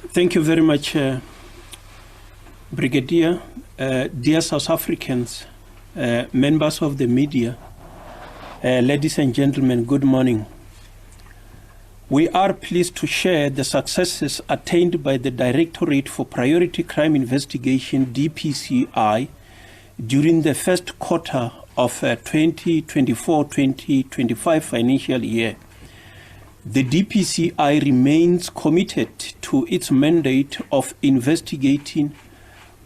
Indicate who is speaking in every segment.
Speaker 1: Thank you very much, Brigadier. Dear South Africans, members of the media, ladies and gentlemen, good morning. We are pleased to share the successes attained by the Directorate for Priority Crime Investigation, DPCI, during the first quarter of 2024-2025 financial year. The DPCI remains committed to its mandate of investigating,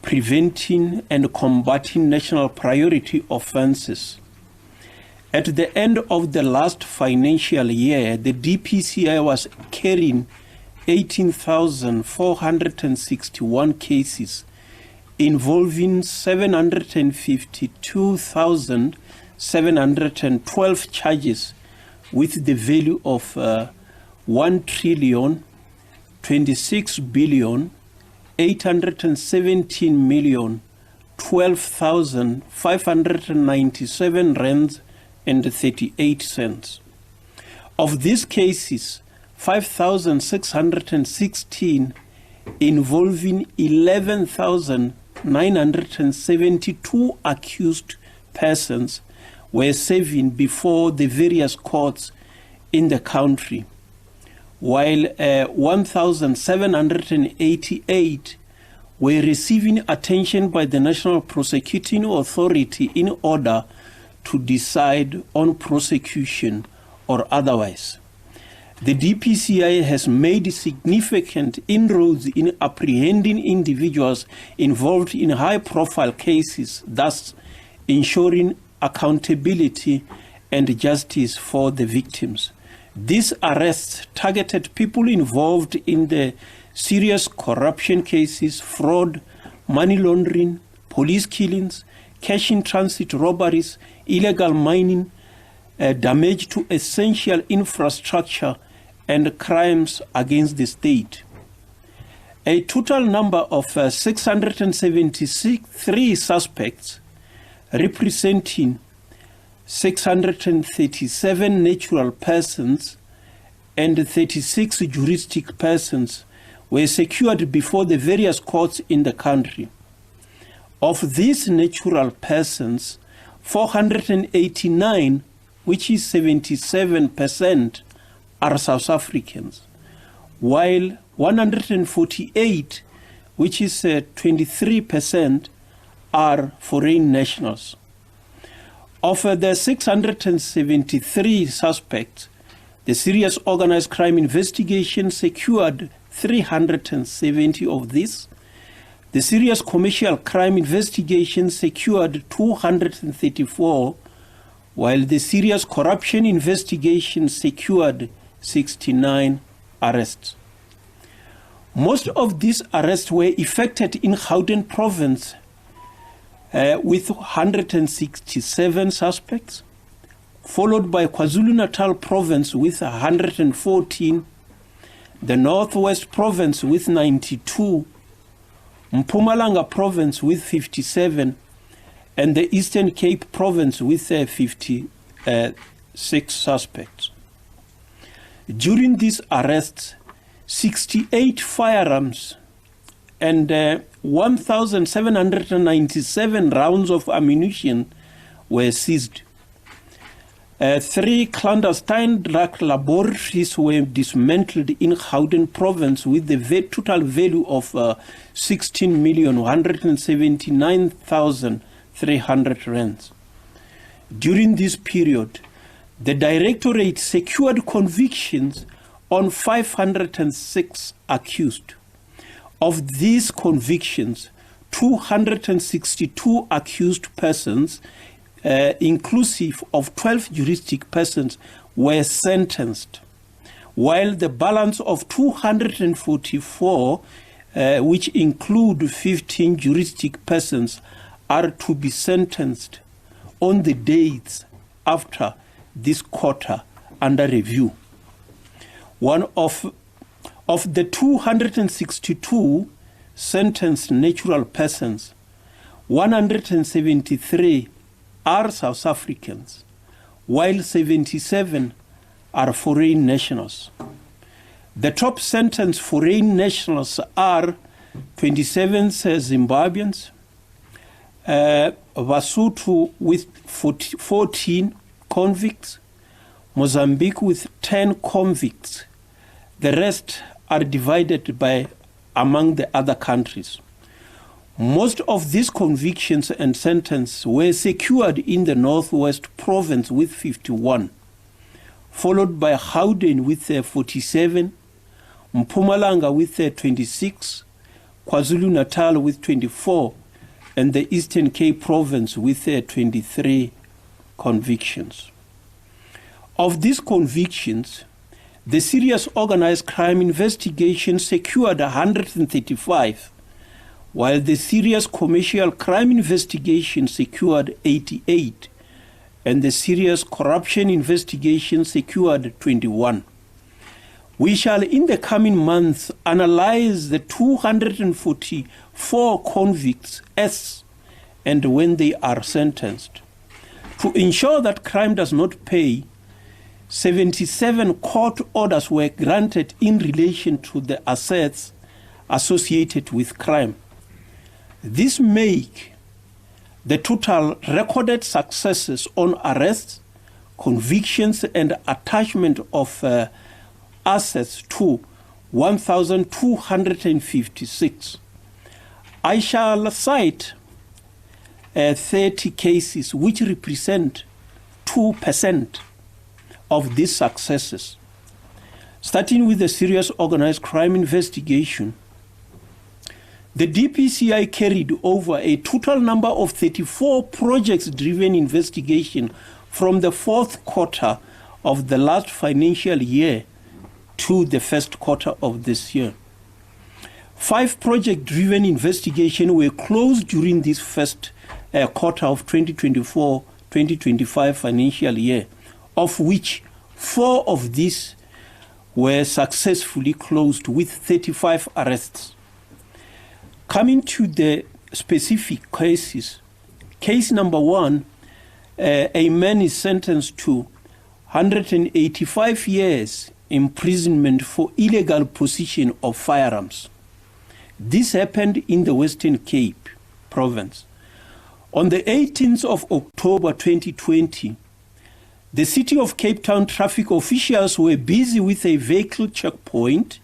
Speaker 1: preventing, and combating national priority offenses. At the end of the last financial year, the DPCI was carrying 18,461 cases involving 752,712 charges with the value of 1,817,012,597 rands and 38 cents. Of these cases, 5,616 involving 11,972 accused persons were serving before the various courts in the country, while 1,788 were receiving attention by the National Prosecuting Authority in order to decide on prosecution or otherwise. The DPCI has made significant inroads in apprehending individuals involved in high-profile cases, thus ensuring accountability and justice for the victims. These arrests targeted people involved in the serious corruption cases, fraud, money laundering, police killings, cash-in-transit robberies, illegal mining, damage to essential infrastructure, and crimes against the state. A total number of 673 suspects, representing 637 natural persons and 36 juristic persons, were secured before the various courts in the country. Of these natural persons, 489, which is 77%, are South Africans, while 148, which is 23%, are foreign nationals. Of the 673 suspects, the Serious Organized Crime Investigation secured 370 of these. The Serious Commercial Crime Investigation secured 234, while the Serious Corruption Investigation secured 69 arrests. Most of these arrests were effected in Gauteng province with 167 suspects, followed by KwaZulu-Natal province with 114, the Northwest province with 92, Mpumalanga province with 57, and the Eastern Cape province with 56 suspects. During these arrests, 68 firearms and 1,797 rounds of ammunition were seized. 3 clandestine drug laboratories were dismantled in Gauteng province with the total value of 16,179,300 rands. During this period, the Directorate secured convictions on 506 accused. Of these convictions, 262 accused persons, inclusive of 12 juristic persons, were sentenced, while the balance of 244, which include 15 juristic persons, are to be sentenced on the dates after this quarter under review. One of the 262 sentenced natural persons, 173 are South Africans, while 77 are foreign nationals. The top sentence foreign nationals are 27 Zimbabweans, Lesotho with 14 convicts, Mozambique with 10 convicts. The rest are divided among the other countries. Most of these convictions and sentences were secured in the Northwest Province with 51, followed by Gauteng with 47, Mpumalanga with 26, KwaZulu-Natal with 24, and the Eastern Cape Province with 23 convictions. Of these convictions, the Serious Organized Crime Investigation secured 135, while the Serious Commercial Crime Investigation secured 88, and the Serious Corruption Investigation secured 21. We shall in the coming months analyze the 244 convicts as and when they are sentenced. To ensure that crime does not pay, 77 court orders were granted in relation to the assets associated with crime. This make the total recorded successes on arrests, convictions, and attachment of assets to 1,256. I shall cite 30 cases which represent 2% of these successes. Starting with the Serious Organized Crime Investigation, the DPCI carried over a total number of 34 projects-driven investigation from the fourth quarter of the last financial year to the first quarter of this year. 5 project-driven investigations were closed during this first quarter of 2024-2025 financial year, of which 4 of these were successfully closed with 35 arrests. Coming to the specific cases, case number 1, a man is sentenced to 185 years imprisonment for illegal possession of firearms. This happened in the Western Cape province. On the 18th of October 2020, the City of Cape Town traffic officials were busy with a vehicle checkpoint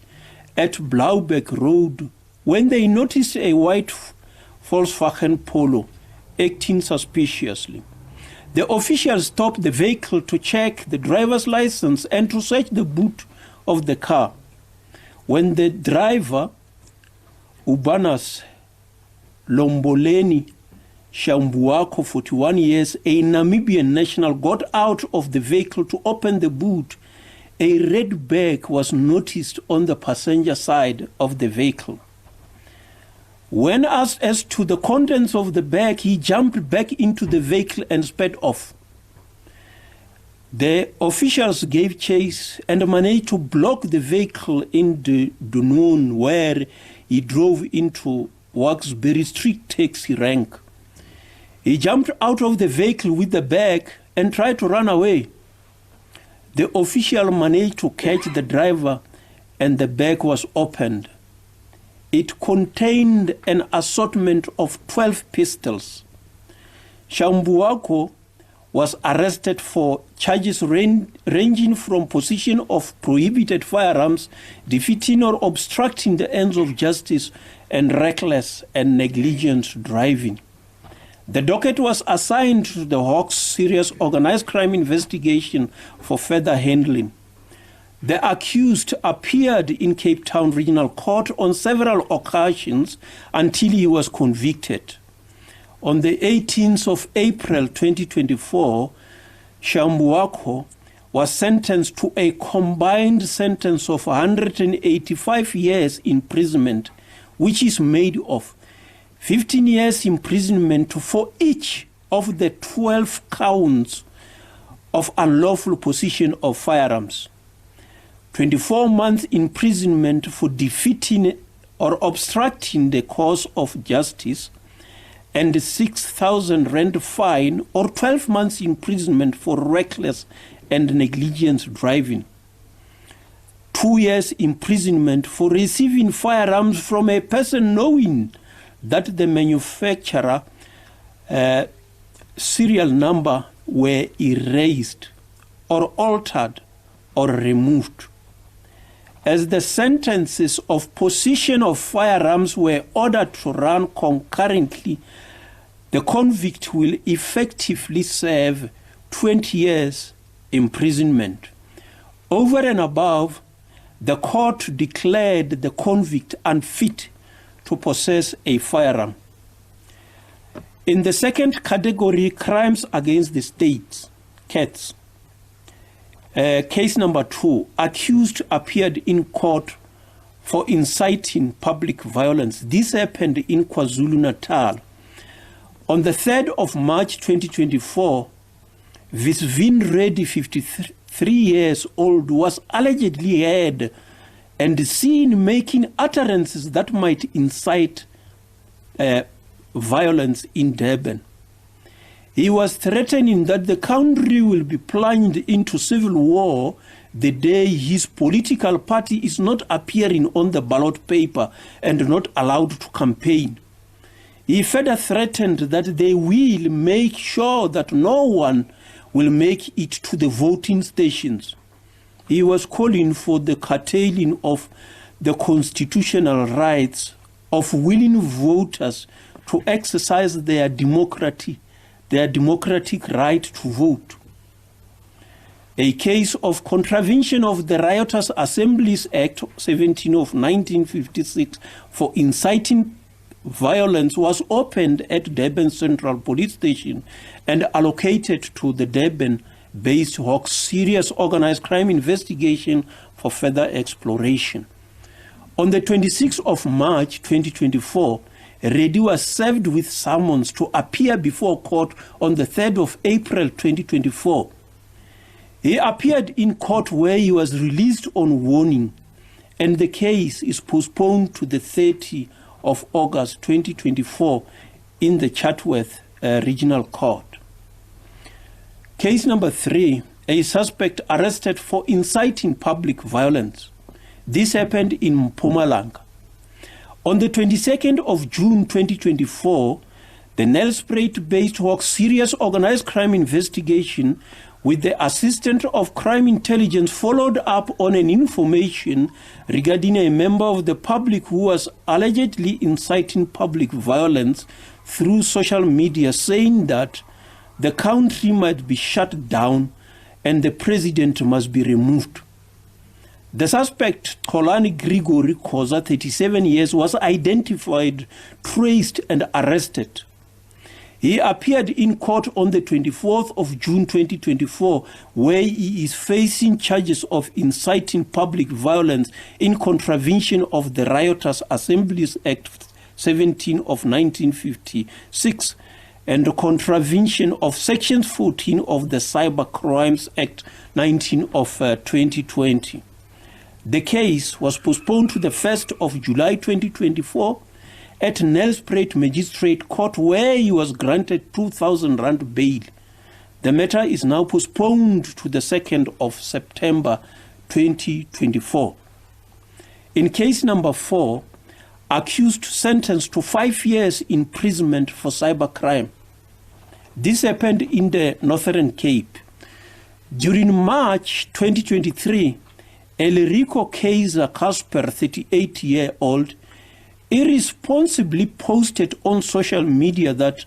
Speaker 1: at Blaubeck Road when they noticed a white Volkswagen Polo acting suspiciously. The officials stopped the vehicle to check the driver's license and to search the boot of the car. When the driver, Ubanas Lomboleni Shambuako, 41 years, a Namibian national, got out of the vehicle to open the boot, a red bag was noticed on the passenger side of the vehicle. When asked as to the contents of the bag, he jumped back into the vehicle and sped off. The officials gave chase and managed to block the vehicle in the Dunoon, where he drove into Waxbury Street taxi rank. He jumped out of the vehicle with the bag and tried to run away. The official managed to catch the driver and the bag was opened. It contained an assortment of 12 pistols. Shambuako was arrested for charges ranging from possession of prohibited firearms, defeating or obstructing the ends of justice, and reckless and negligent driving. The docket was assigned to the Hawks Serious Organized Crime Investigation for further handling. The accused appeared in Cape Town Regional Court on several occasions until he was convicted. On the 18th of April 2024, Shambuako was sentenced to a combined sentence of 185 years imprisonment, which is made of 15 years imprisonment for each of the 12 counts of unlawful possession of firearms, 24 months imprisonment for defeating or obstructing the cause of justice, and 6,000 rand fine or 12 months imprisonment for reckless and negligent driving. 2 years imprisonment for receiving firearms from a person knowing that the manufacturer serial number were erased or altered or removed. As the sentences of possession of firearms were ordered to run concurrently, the convict will effectively serve 20 years imprisonment. Over and above, the court declared the convict unfit to possess a firearm. In the second category, crimes against the state, CATS, case number 2, accused appeared in court for inciting public violence. This happened in KwaZulu-Natal. On the 3rd of March 2024, Visvin Reddy, 53 years old, was allegedly heard and seen making utterances that might incite violence in Durban. He was threatening that the country will be plunged into civil war the day his political party is not appearing on the ballot paper and not allowed to campaign. He further threatened that they will make sure that no one will make it to the voting stations. He was calling for the curtailing of the constitutional rights of willing voters to exercise their democratic right to vote. A case of contravention of the Riotous Assemblies Act 17 of 1956 for inciting violence was opened at Durban Central Police Station and allocated to the Durban-based Hawks Serious Organized Crime Investigation for further exploration. On the 26th of March 2024, Reddy was served with summons to appear before court on the 3rd of April 2024. He appeared in court where he was released on warning, and the case is postponed to the 30th of August 2024 in the Chatsworth Regional Court. Case number 3, a suspect arrested for inciting public violence. This happened in Mpumalanga. On the 22nd of June 2024, the Nelspruit-based Hawks Serious Organized Crime Investigation with the assistance of crime intelligence followed up on an information regarding a member of the public who was allegedly inciting public violence through social media, saying that the country might be shut down and the president must be removed. The suspect, Kolani Grigori Koza, 37 years, was identified, traced, and arrested. He appeared in court on the 24th of June 2024, where he is facing charges of inciting public violence in contravention of the Riotous Assemblies Act 17 of 1956 and contravention of Section 14 of the Cyber Crimes Act 19 of 2020. The case was postponed to the 1st of July 2024 at Nelspruit Magistrate Court, where he was granted 2,000 rand bail. The matter is now postponed to the 2nd of September 2024. In case number 4, accused sentenced to 5 years imprisonment for cybercrime. This happened in the Northern Cape. During March 2023, Elrico Kaiser Casper, 38-year-old, irresponsibly posted on social media that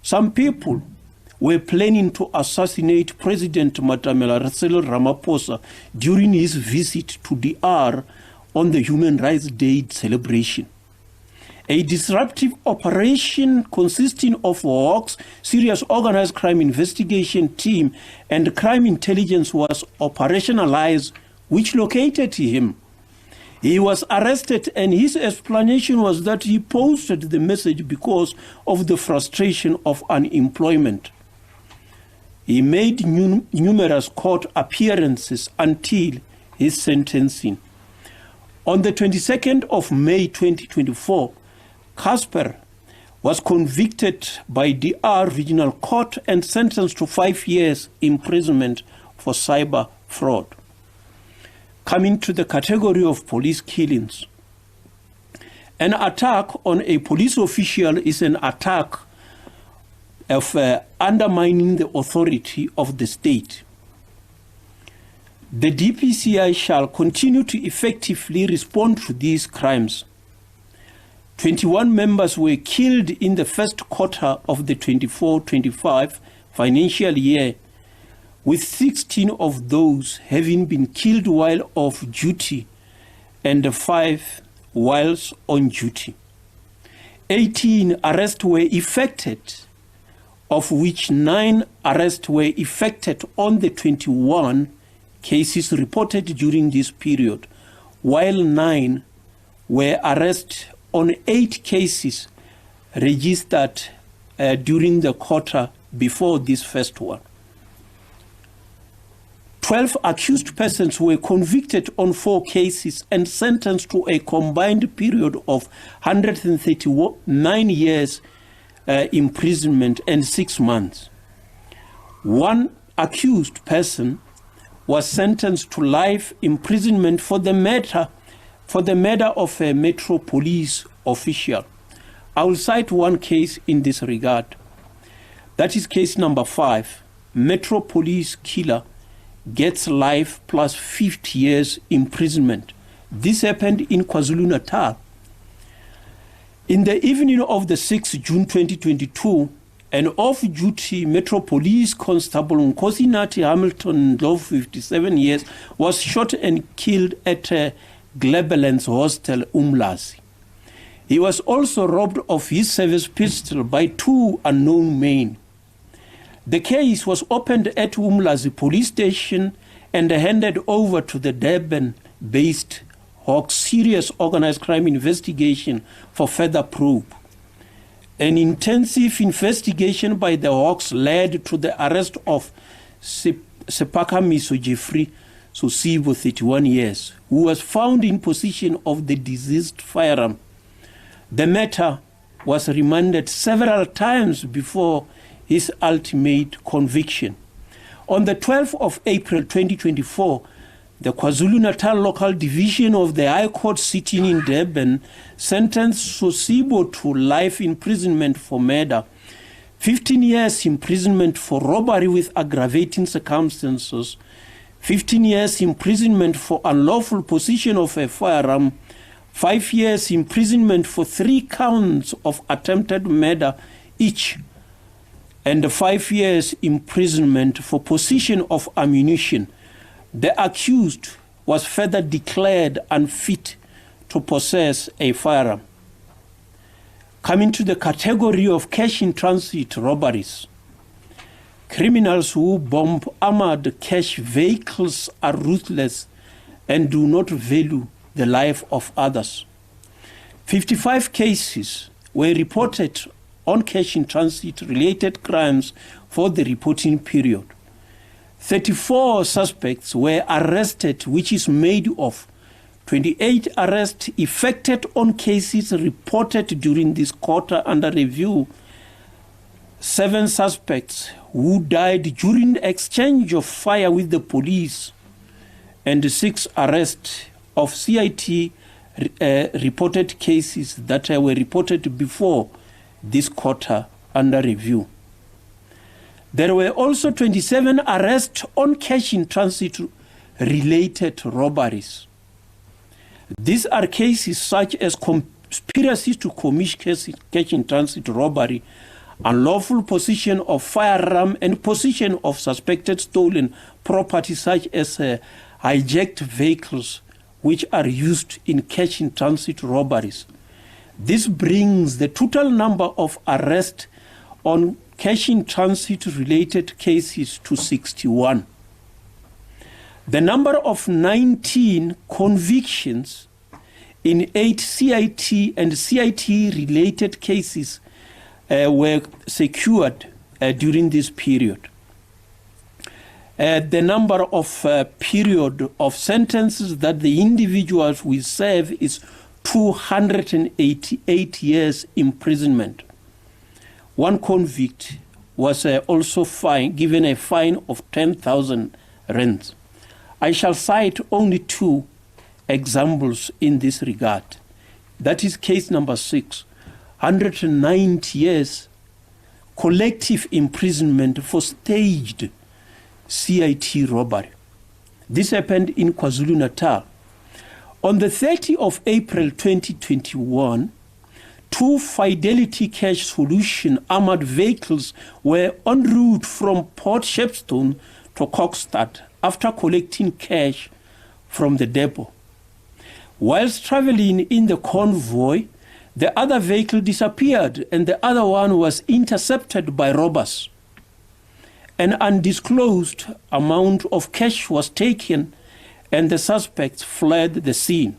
Speaker 1: some people were planning to assassinate President Matamela Cyril Ramaphosa during his visit to DR on the Human Rights Day celebration. A disruptive operation consisting of Hawks Serious Organized Crime Investigation Team and crime intelligence was operationalized, which located him. He was arrested, and his explanation was that he posted the message because of the frustration of unemployment. He made numerous court appearances until his sentencing. On the 22nd of May 2024, Casper was convicted by DR Regional Court and sentenced to 5 years imprisonment for cyber fraud. Coming to the category of police killings. An attack on a police official is an attack of undermining the authority of the state. The DPCI shall continue to effectively respond to these crimes. 21 members were killed in the first quarter of the 24-25 financial year, with 16 of those having been killed while off duty and 5 whilst on duty. 18 arrests were effected, of which 9 arrests were effected on the 21 cases reported during this period, while 9 were arrested on 8 cases registered during the quarter before this first one. 12 accused persons were convicted on 4 cases and sentenced to a combined period of 139 years imprisonment and 6 months. 1 accused person was sentenced to life imprisonment for the murder of a Metro Police official. I will cite one case in this regard. That is case number 5. Metro Police killer gets life plus 50 years imprisonment. This happened in KwaZulu-Natal. In the evening of the 6th June 2022, an off-duty Metro Police Constable Nkosinathi Hamilton Ndlovu, 57 years, was shot and killed at Glebeland's Hostel, Umlazi. He was also robbed of his service pistol by 2 unknown men. The case was opened at Umlazi police station and handed over to the Durban-based Hawks Serious Organized Crime Investigation for further probe. An intensive investigation by the Hawks led to the arrest of Sepakamiso Jeffrey Sosibo, 31 years, who was found in possession of the deceased firearm. The matter was remanded several times before his ultimate conviction. On the 12th of April 2024, the KwaZulu-Natal Local Division of the High Court sitting in Durban sentenced Sosibo to life imprisonment for murder, 15 years imprisonment for robbery with aggravating circumstances, 15 years imprisonment for unlawful possession of a firearm, 5 years imprisonment for 3 counts of attempted murder each, and 5 years imprisonment for possession of ammunition. The accused was further declared unfit to possess a firearm. Coming to the category of cash in transit robberies. Criminals who bomb armored cash vehicles are ruthless and do not value the life of others. 55 cases were reported on cash in transit related crimes for the reporting period. 34 suspects were arrested, which is made of 28 arrests effected on cases reported during this quarter under review, 7 suspects who died during the exchange of fire with the police, and 6 arrests of CIT reported cases that were reported before this quarter under review. There were also 27 arrests on cash in transit related robberies. These are cases such as conspiracy to commit cash in transit robbery, unlawful possession of firearm, and possession of suspected stolen property such as hijacked vehicles which are used in cash in transit robberies. This brings the total number of arrests on cash in transit related cases to 61. The number of 19 convictions in 8 CIT and CIT related cases were secured during this period. The number of period of sentences that the individuals will serve is 288 years imprisonment. One convict was also given a fine of 10,000 rands. I shall cite only 2 examples in this regard. That is case number 6, 190 years collective imprisonment for staged CIT robbery. This happened in KwaZulu-Natal. On the 30th of April 2021, 2 Fidelity Cash Solution armored vehicles were en route from Port Shepstone to Kokstad after collecting cash from the depot. Whilst traveling in the convoy, the other vehicle disappeared and the other one was intercepted by robbers. An undisclosed amount of cash was taken and the suspects fled the scene.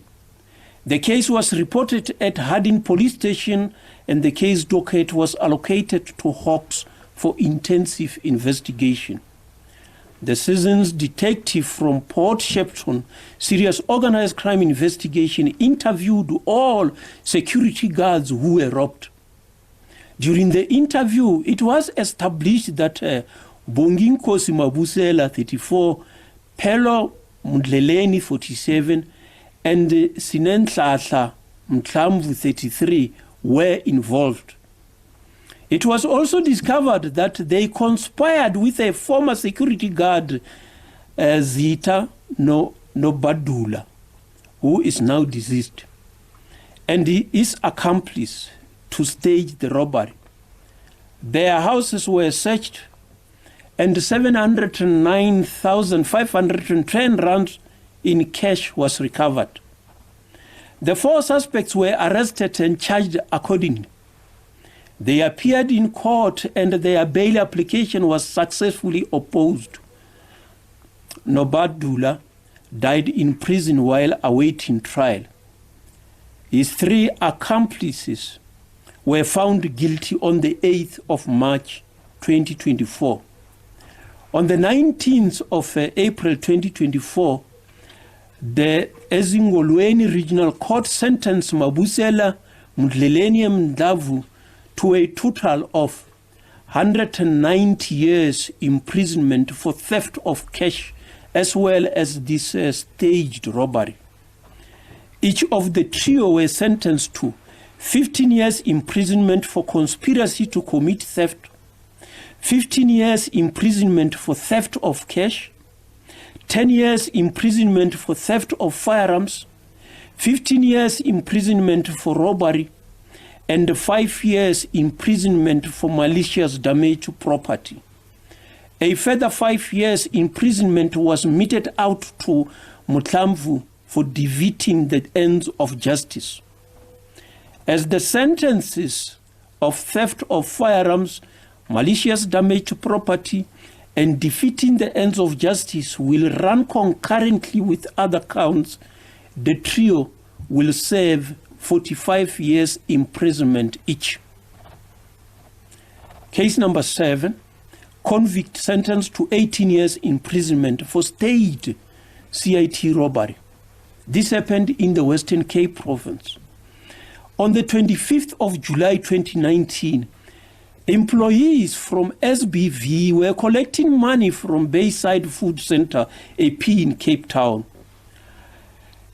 Speaker 1: The case was reported at Hardin Police Station and the case docket was allocated to Hawks for intensive investigation. The seasoned detective from Port Shepstone Serious Organized Crime Investigation interviewed all security guards who were robbed. During the interview, it was established that Bonginkosi Mabusela, 34, Pelo Mdleleni, 47, and Sinentlahla Mklamvu, 33, were involved. It was also discovered that they conspired with a former security guard, Zita Nobadula, who is now deceased, and his accomplice to stage the robbery. Their houses were searched and 709,510 rands in cash was recovered. The 4 suspects were arrested and charged accordingly. They appeared in court and their bail application was successfully opposed. Nobadula died in prison while awaiting trial. His 3 accomplices were found guilty on the 8th of March 2024. On the 19th of April 2024, the Ezingolweni Regional Court sentenced Mabusela Mdleleni Mdavu to a total of 190 years imprisonment for theft of cash as well as this staged robbery. Each of the trio were sentenced to 15 years imprisonment for conspiracy to commit theft, 15 years imprisonment for theft of cash, 10 years imprisonment for theft of firearms, 15 years imprisonment for robbery, and 5 years imprisonment for malicious damage to property. A further 5 years imprisonment was meted out to Mutlamvu for defeating the ends of justice. As the sentences of theft of firearms, malicious damage to property, and defeating the ends of justice will run concurrently with other counts, the trio will serve 45 years imprisonment each. Case number 7, convict sentenced to 18 years imprisonment for staged CIT robbery. This happened in the Western Cape province. On the 25th of July 2019, employees from SBV were collecting money from Bayside Food Center, AP in Cape Town.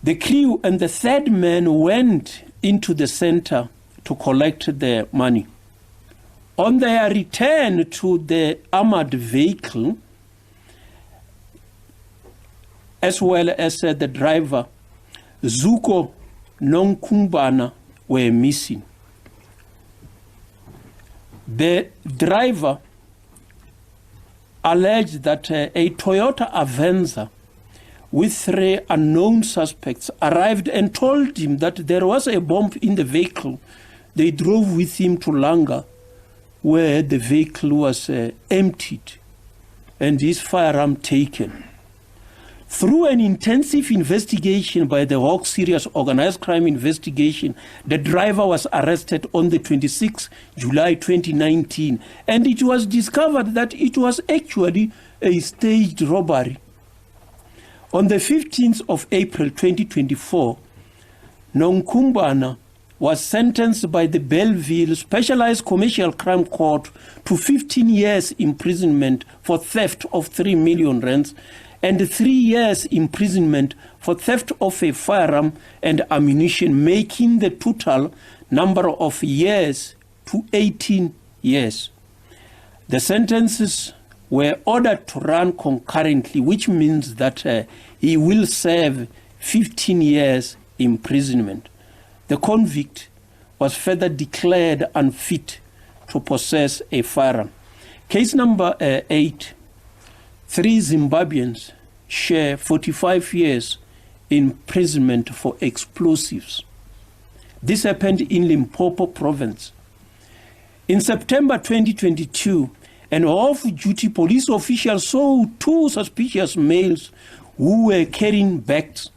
Speaker 1: The crew and the 3rd man went into the center to collect their money. On their return to the armored vehicle, as well as the driver, Zuko Nonkumbana, were missing. The driver alleged that a Toyota Avenza with 3 unknown suspects arrived and told him that there was a bomb in the vehicle. They drove with him to Langa, where the vehicle was emptied and his firearm taken. Through an intensive investigation by the Hawks Serious Organized Crime Investigation, the driver was arrested on the 26th July 2019, and it was discovered that it was actually a staged robbery. On the 15th of April 2024, Nonkumbana was sentenced by the Belleville Specialized Commercial Crime Court to 15 years imprisonment for theft of 3 million rands and 3 years imprisonment for theft of a firearm and ammunition, making the total number of years to 18 years. The sentences were ordered to run concurrently, which means that he will serve 15 years imprisonment. The convict was further declared unfit to possess a firearm. Case number 8, 3 Zimbabweans share 45 years imprisonment for explosives. This happened in Limpopo province. In September 2022, an off-duty police official saw 2 suspicious males who were carrying bags.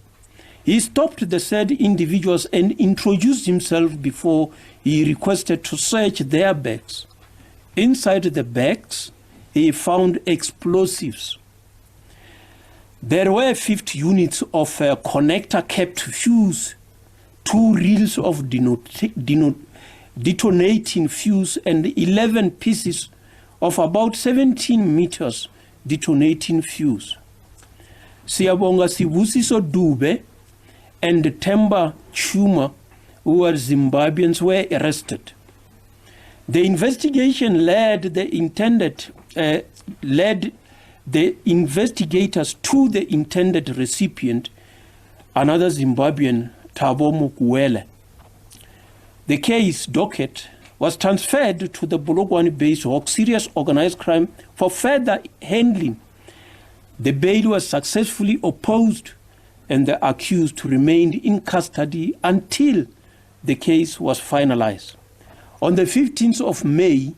Speaker 1: He stopped the said individuals and introduced himself before he requested to search their bags. Inside the bags, he found explosives. There were 50 units of connector-capped fuse, 2 reels of detonating fuse, and 11 pieces of about 17 meters detonating fuse. Siyabonga Sibusiso Dube and Temba Chuma, who were Zimbabweans, were arrested. The investigation led the investigators to the intended recipient, another Zimbabwean, Thabo Mukwele. The case docket was transferred to the Bologwane-based Hawk Serious Organized Crime for further handling. The bail was successfully opposed and the accused remained in custody until the case was finalized. On the 15th of May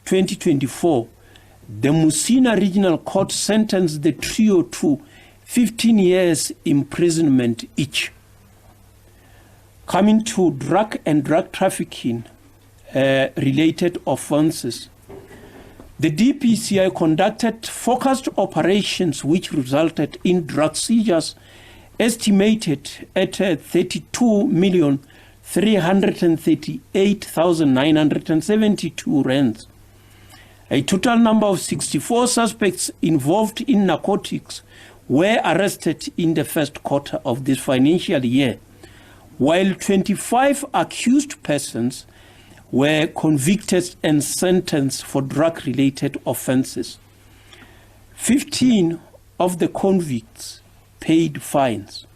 Speaker 1: 2024, the Musina Regional Court sentenced the trio to 15 years imprisonment each. Coming to drug and drug trafficking related offenses, the DPCI conducted focused operations which resulted in drug seizures estimated at 32,338,972 rands. A total number of 64 suspects involved in narcotics were arrested in the first quarter of this financial year, while 25 accused persons were convicted and sentenced for drug-related offenses. 15 of the convicts paid fines.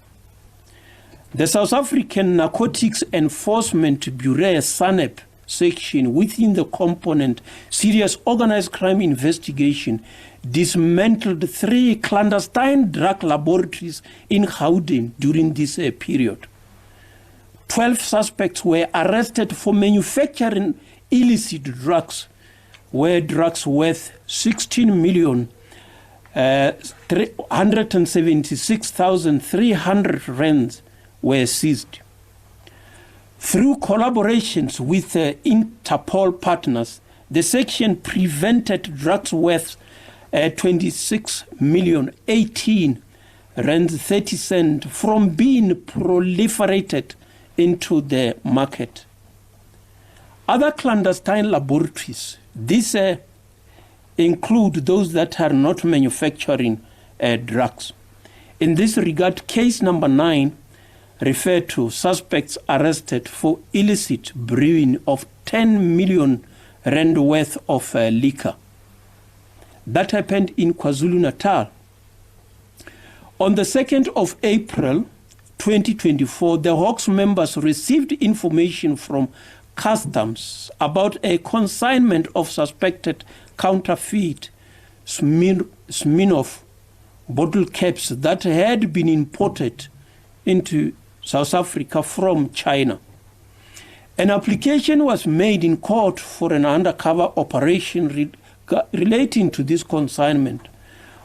Speaker 1: The South African Narcotics Enforcement Bureau, SANEP, section within the component Serious Organized Crime Investigation dismantled 3 clandestine drug laboratories in Gauteng during this period. 12 suspects were arrested for manufacturing illicit drugs, where drugs worth 16,176,300 rands were seized. Through collaborations with Interpol partners, the section prevented drugs worth 26,018,30 from being proliferated into the market. Other clandestine laboratories, these include those that are not manufacturing drugs. In this regard, case number 9 referred to suspects arrested for illicit brewing of 10 million rand worth of liquor. That happened in KwaZulu-Natal. On the 2nd of April 2024, the Hawks members received information from Customs about a consignment of suspected counterfeit Smirnoff bottle caps that had been imported into South Africa from China. An application was made in court for an undercover operation relating to this consignment.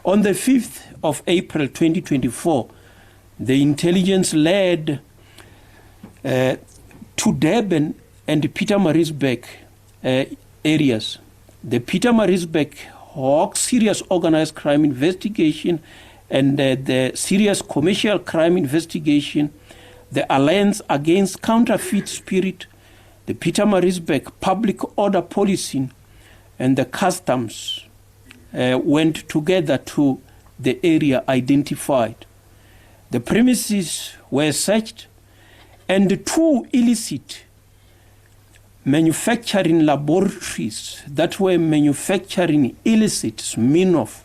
Speaker 1: On the 5th of April 2024, the intelligence led to Durban and Pietermaritzburg areas. The Pietermaritzburg Hawk Serious Organized Crime Investigation and the Serious Commercial Crime Investigation, the Alliance Against Counterfeit Spirit, the Pietermaritzburg Public Order Policing, and the Customs went together to the area identified. The premises were searched and 2 illicit manufacturing laboratories that were manufacturing illicit Smirnoff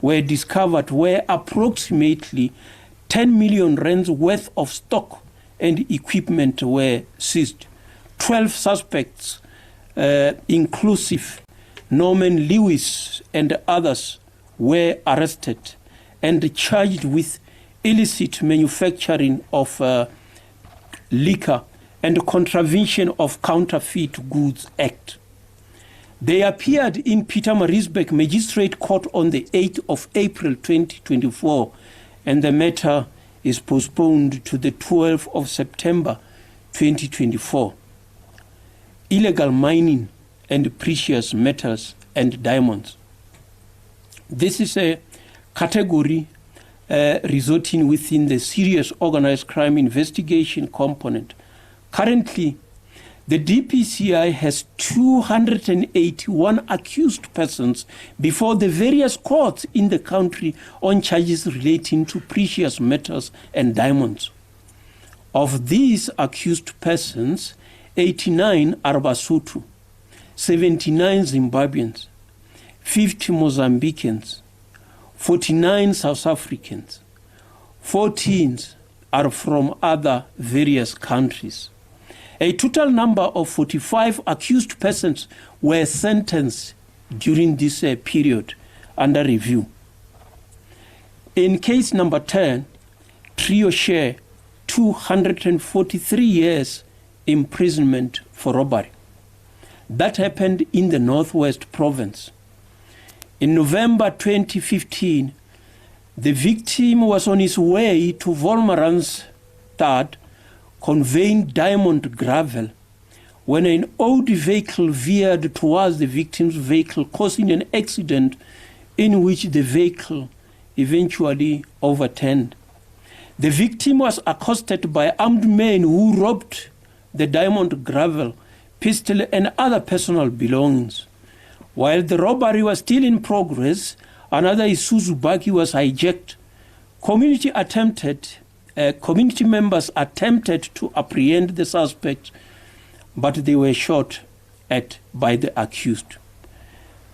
Speaker 1: were discovered, where approximately 10 million rands worth of stock and equipment were seized. 12 suspects, inclusive Norman Lewis and others, were arrested and charged with illicit manufacturing of liquor and contravention of Counterfeit Goods Act. They appeared in Pietermaritzburg Magistrate Court on the 8th of April 2024, and the matter is postponed to the 12th of September 2024. Illegal mining and precious metals and diamonds. This is a category resorting within the serious organized crime investigation component. Currently, the DPCI has 281 accused persons before the various courts in the country on charges relating to precious metals and diamonds. Of these accused persons, 89 are Basotho, 79 Zimbabweans, 50 Mozambicans, 49 South Africans, 14 are from other various countries. A total number of 45 accused persons were sentenced during this period under review. In case number 10, trio share 243 years imprisonment for robbery. That happened in the Northwest Province. In November 2015, the victim was on his way to Wolmaranstad conveying diamond gravel when an old vehicle veered towards the victim's vehicle, causing an accident in which the vehicle eventually overturned. The victim was accosted by armed men who robbed the diamond gravel, pistol and other personal belongings. While the robbery was still in progress, another Isuzu buggy was hijacked. Community members attempted to apprehend the suspect, but they were shot at by the accused.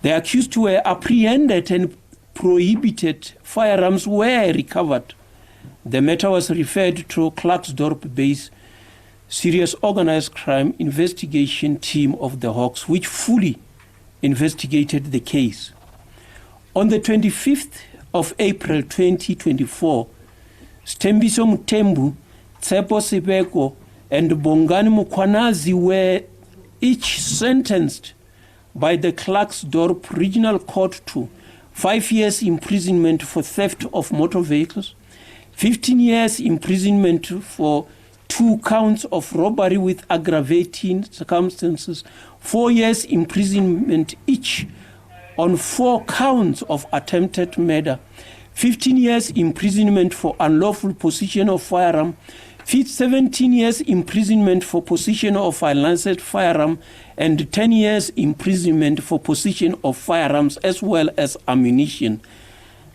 Speaker 1: The accused were apprehended and prohibited firearms were recovered. The matter was referred to Klerksdorp-based Serious Organized Crime Investigation Team of the Hawks, which fully investigated the case. On the 25th of April 2024, Stembiso Mutembu, Tsepo Sibeko, and Bongani Mukwanazi were each sentenced by the Klerksdorp Regional Court to 5 years imprisonment for theft of motor vehicles, 15 years imprisonment for 2 counts of robbery with aggravating circumstances, 4 years imprisonment each on 4 counts of attempted murder, 15 years imprisonment for unlawful possession of firearm, 17 years imprisonment for possession of a licensed firearm, and 10 years imprisonment for possession of firearms as well as ammunition.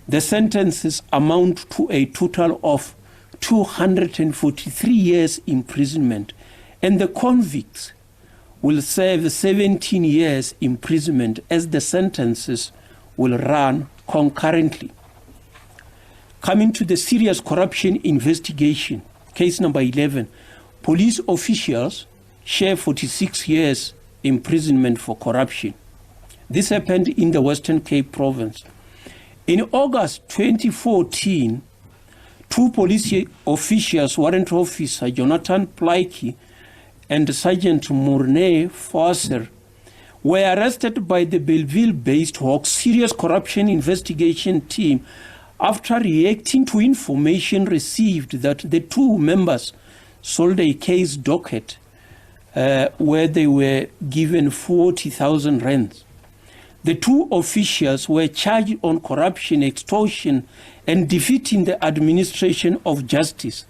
Speaker 1: The sentences amount to a total of 243 years imprisonment, and the convicts will serve 17 years imprisonment as the sentences will run concurrently. Coming to the serious corruption investigation, case number 11, police officials share 46 years imprisonment for corruption. This happened in the Western Cape province. In August 2014, 2 police officials, Warrant Officer Jonathan Plaiki and Sergeant Mornay Fosser, were arrested by the Belleville-based Hawks Serious Corruption Investigation Team after reacting to information received that the 2 members sold a case docket where they were given 40,000 rands. The 2 officials were charged on corruption, extortion, and defeating the administration of justice,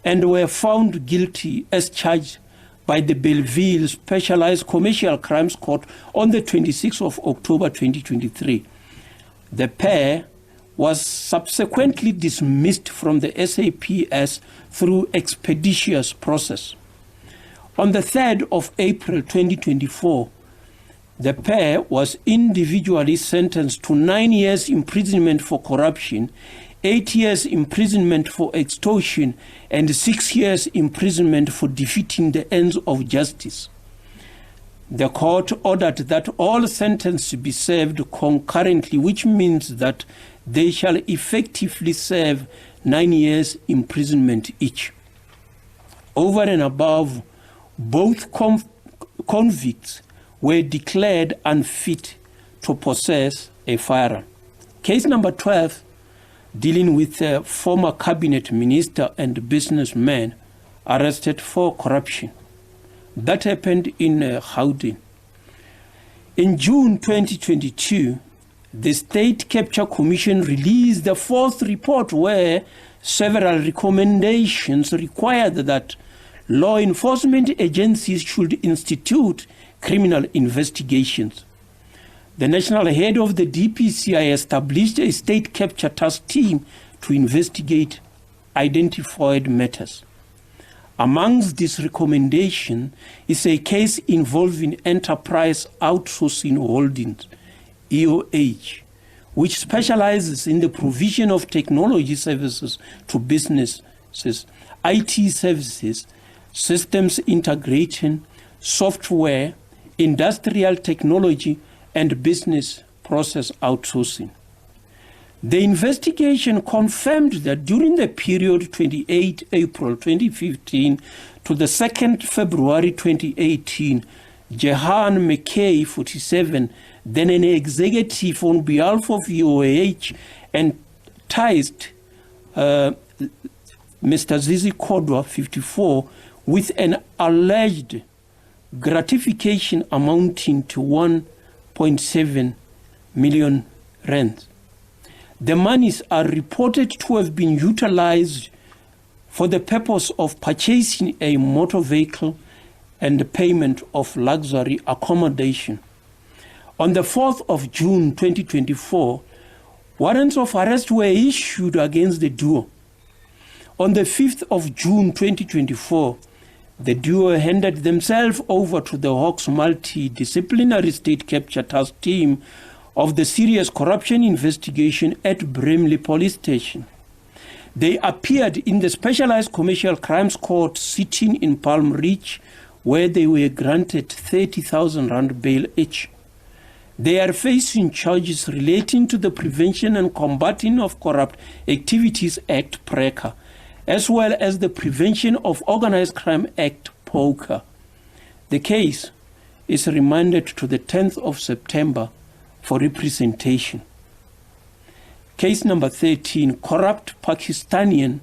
Speaker 1: and were found guilty as charged by the Belleville Specialized Commercial Crimes Court on the 26th of October 2023. The pair was subsequently dismissed from the SAPS through expeditious process. On the 3rd of April 2024, the pair was individually sentenced to 9 years imprisonment for corruption, 8 years imprisonment for extortion, and 6 years imprisonment for defeating the ends of justice. The court ordered that all sentences be served concurrently, which means that they shall effectively serve 9 years imprisonment each. Over and above, both convicts were declared unfit to possess a firearm. Case number 12, dealing with a former cabinet minister and businessman arrested for corruption. That happened in Gauteng. In June 2022, the State Capture Commission released the fourth report where several recommendations required that law enforcement agencies should institute criminal investigations. The national head of the DPCI established a state capture task team to investigate identified matters. Amongst these recommendations is a case involving Enterprise Outsourcing Holdings, EOH, which specializes in the provision of technology services to businesses, IT services, systems integration, software, industrial technology, and business process outsourcing. The investigation confirmed that during the period 28 April 2015 to the 2nd February 2018, Jehan McKay, 47, then an executive on behalf of EOH, enticed Mr. Zizi Kodwa, 54, with an alleged gratification amounting to 1.7 million rands. The monies are reported to have been utilized for the purpose of purchasing a motor vehicle and the payment of luxury accommodation. On the 4th of June 2024, warrants of arrest were issued against the duo. On the 5th of June 2024, the duo handed themselves over to the Hawks Multidisciplinary State Capture Task Team of the Serious Corruption Investigation at Bramley Police Station. They appeared in the Specialized Commercial Crimes Court sitting in Palm Ridge, where they were granted 30,000 rand bail each. They are facing charges relating to the Prevention and Combating of Corrupt Activities Act, PRECA, as well as the Prevention of Organized Crime Act, POCA. The case is remanded to the 10th of September for representation. Case number 13, corrupt Pakistani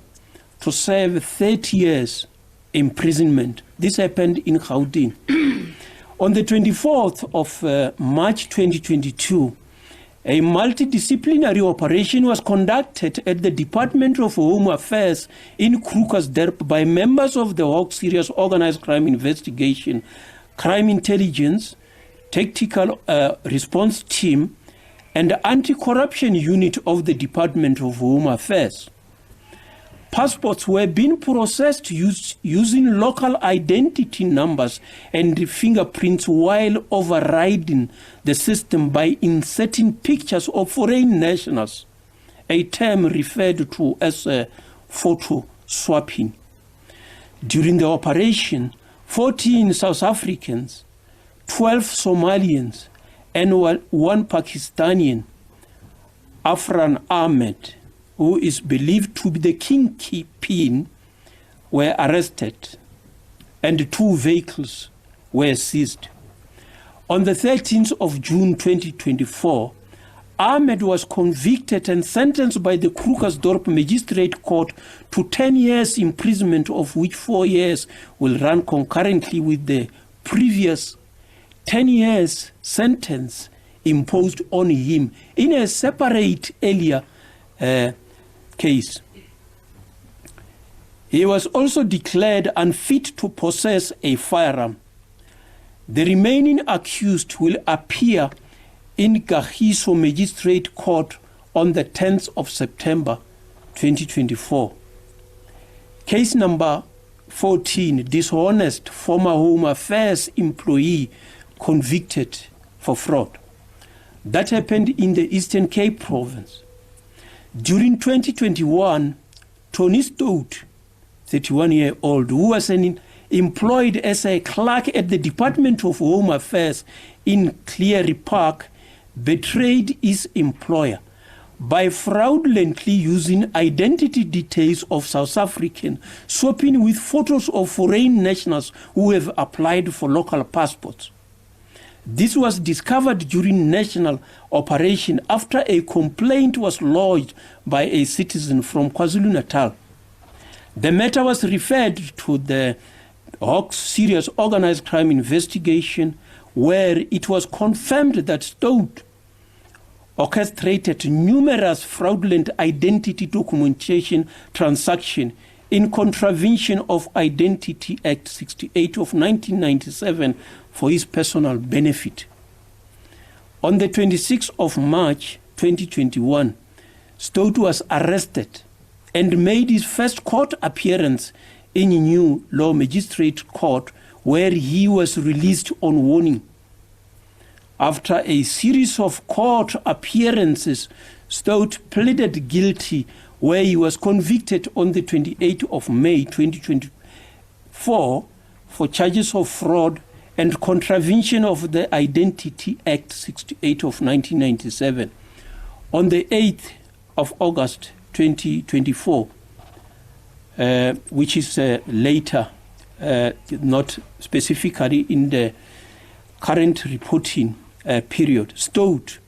Speaker 1: to serve 30 years imprisonment. This happened in Gauteng. On the 24th of March 2022, a multidisciplinary operation was conducted at the Department of Home Affairs in Krugersdorp by members of the Hawk Serious Organized Crime Investigation, Crime Intelligence, Tactical Response Team, and the Anti-Corruption Unit of the Department of Home Affairs. Passports were being processed using local identity numbers and fingerprints while overriding the system by inserting pictures of foreign nationals, a term referred to as photo swapping. During the operation, 14 South Africans, 12 Somalians, and one Pakistani, Afran Ahmed, who is believed to be the kingpin, were arrested and 2 vehicles were seized. On the 13th of June 2024, Ahmed was convicted and sentenced by the Krugersdorp Magistrate Court to 10 years imprisonment, of which 4 years will run concurrently with the previous 10 years sentence imposed on him in a separate earlier case. He was also declared unfit to possess a firearm. The remaining accused will appear in Kagiso Magistrate Court on the 10th of September 2024. Case number 14, dishonest former Home Affairs employee convicted for fraud. That happened in the Eastern Cape province. During 2021, Tony Stout, 31-year-old, who was employed as a clerk at the Department of Home Affairs in Cleary Park, betrayed his employer by fraudulently using identity details of South Africans, swapping with photos of foreign nationals who have applied for local passports. This was discovered during national operation after a complaint was lodged by a citizen from KwaZulu-Natal. The matter was referred to the Hawks Serious Organized Crime Investigation, where it was confirmed that Stout orchestrated numerous fraudulent identity documentation transactions in contravention of Identity Act 68 of 1997 for his personal benefit. On the 26th of March 2021, Stout was arrested and made his first court appearance in a New Law Magistrate Court, where he was released on warning. After a series of court appearances, Stout pleaded guilty, where he was convicted on the 28th of May 2024 for charges of fraud and contravention of the Identity Act 68 of 1997. On the 8th of August 2024, which is later, not specifically in the current reporting period, Stout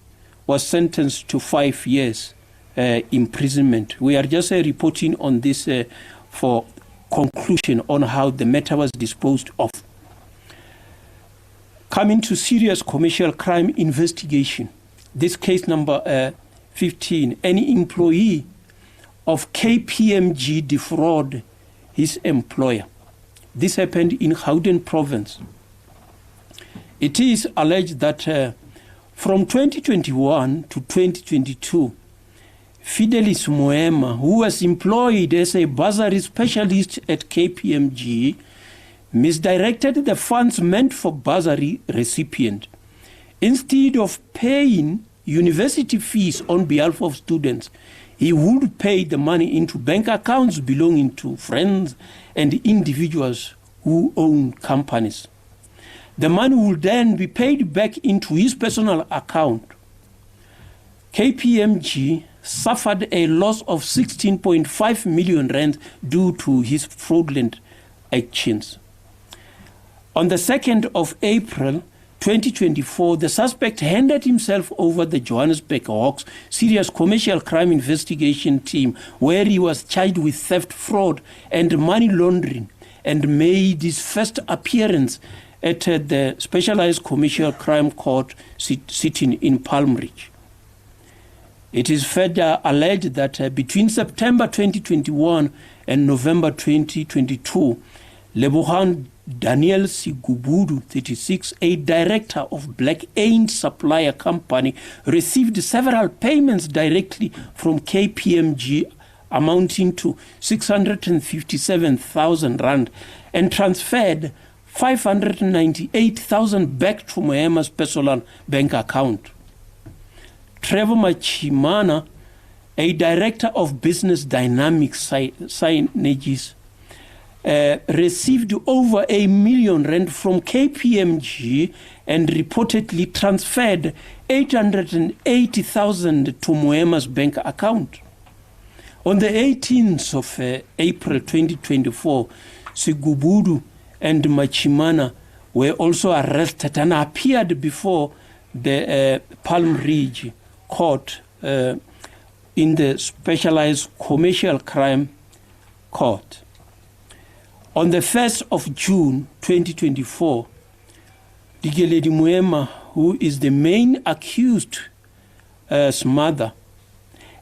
Speaker 1: was sentenced to 5 years imprisonment. We are just reporting on this for conclusion on how the matter was disposed of. Coming to serious commercial crime investigation, this case number 15, any employee of KPMG defraud his employer. This happened in Gauteng province. It is alleged that from 2021 to 2022, Fidelis Moema, who was employed as a bursary specialist at KPMG, misdirected the funds meant for bursary recipient. Instead of paying university fees on behalf of students, he would pay the money into bank accounts belonging to friends and individuals who own companies. The money would then be paid back into his personal account. KPMG suffered a loss of 16.5 million rand due to his fraudulent actions. On the 2nd of April 2024, the suspect handed himself over the Johannesburg Hawks Serious Commercial Crime Investigation Team, where he was charged with theft, fraud, and money laundering, and made his first appearance at the Specialized Commercial Crime Court sitting in Palm Ridge. It is further alleged that between September 2021 and November 2022, Lebogang Daniel Sigubudu, 36, a director of Black Ain Supplier Company, received several payments directly from KPMG amounting to 657,000 rand and transferred 598,000 back to Moema's personal bank account. Trevor Machimana, a director of Business Dynamics Synergies, received over 1 million rand from KPMG and reportedly transferred 880,000 to Moema's bank account. On the 18th of April 2024, Sigubudu and Machimana were also arrested and appeared before the Palm Ridge Court in the Specialized Commercial Crime Court. On the 1st of June 2024, Dikeledi Moema, who is the main accused's mother,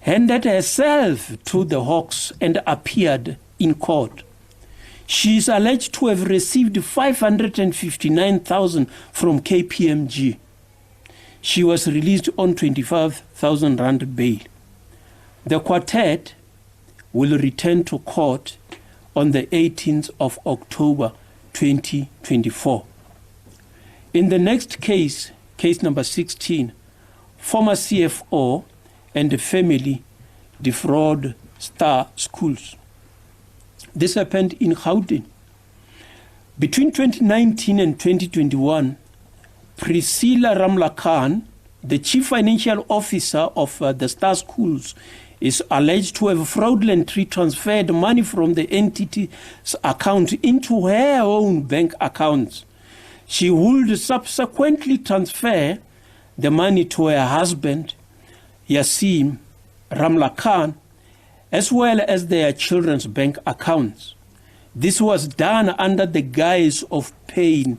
Speaker 1: handed herself to the Hawks and appeared in court. She is alleged to have received 559,000 from KPMG. She was released on 25,000 rand bail. The quartet will return to court on the 18th of October 2024. In the next case, case number 16, former CFO and family defraud Star Schools. This happened in Gauteng. Between 2019 and 2021, Priscilla Ramlakhan, the chief financial officer of the Star Schools, is alleged to have fraudulently transferred money from the entity's account into her own bank accounts. She would subsequently transfer the money to her husband, Yassim Ramlakhan, as well as their children's bank accounts. This was done under the guise of paying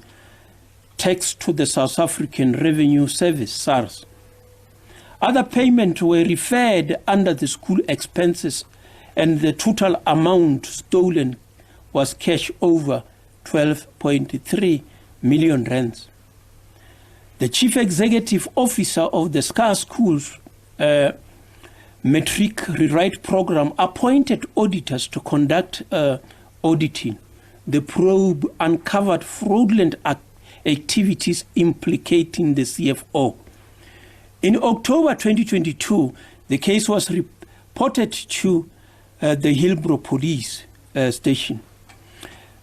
Speaker 1: tax to the South African Revenue Service, SARS. Other payments were referred under the school expenses, and the total amount stolen was cash over 12.3 million rands. The chief executive officer of the Star Schools Metric Rewrite Program appointed auditors to conduct auditing. The probe uncovered fraudulent activities implicating the CFO. In October 2022, the case was reported to the Hillbrow police station.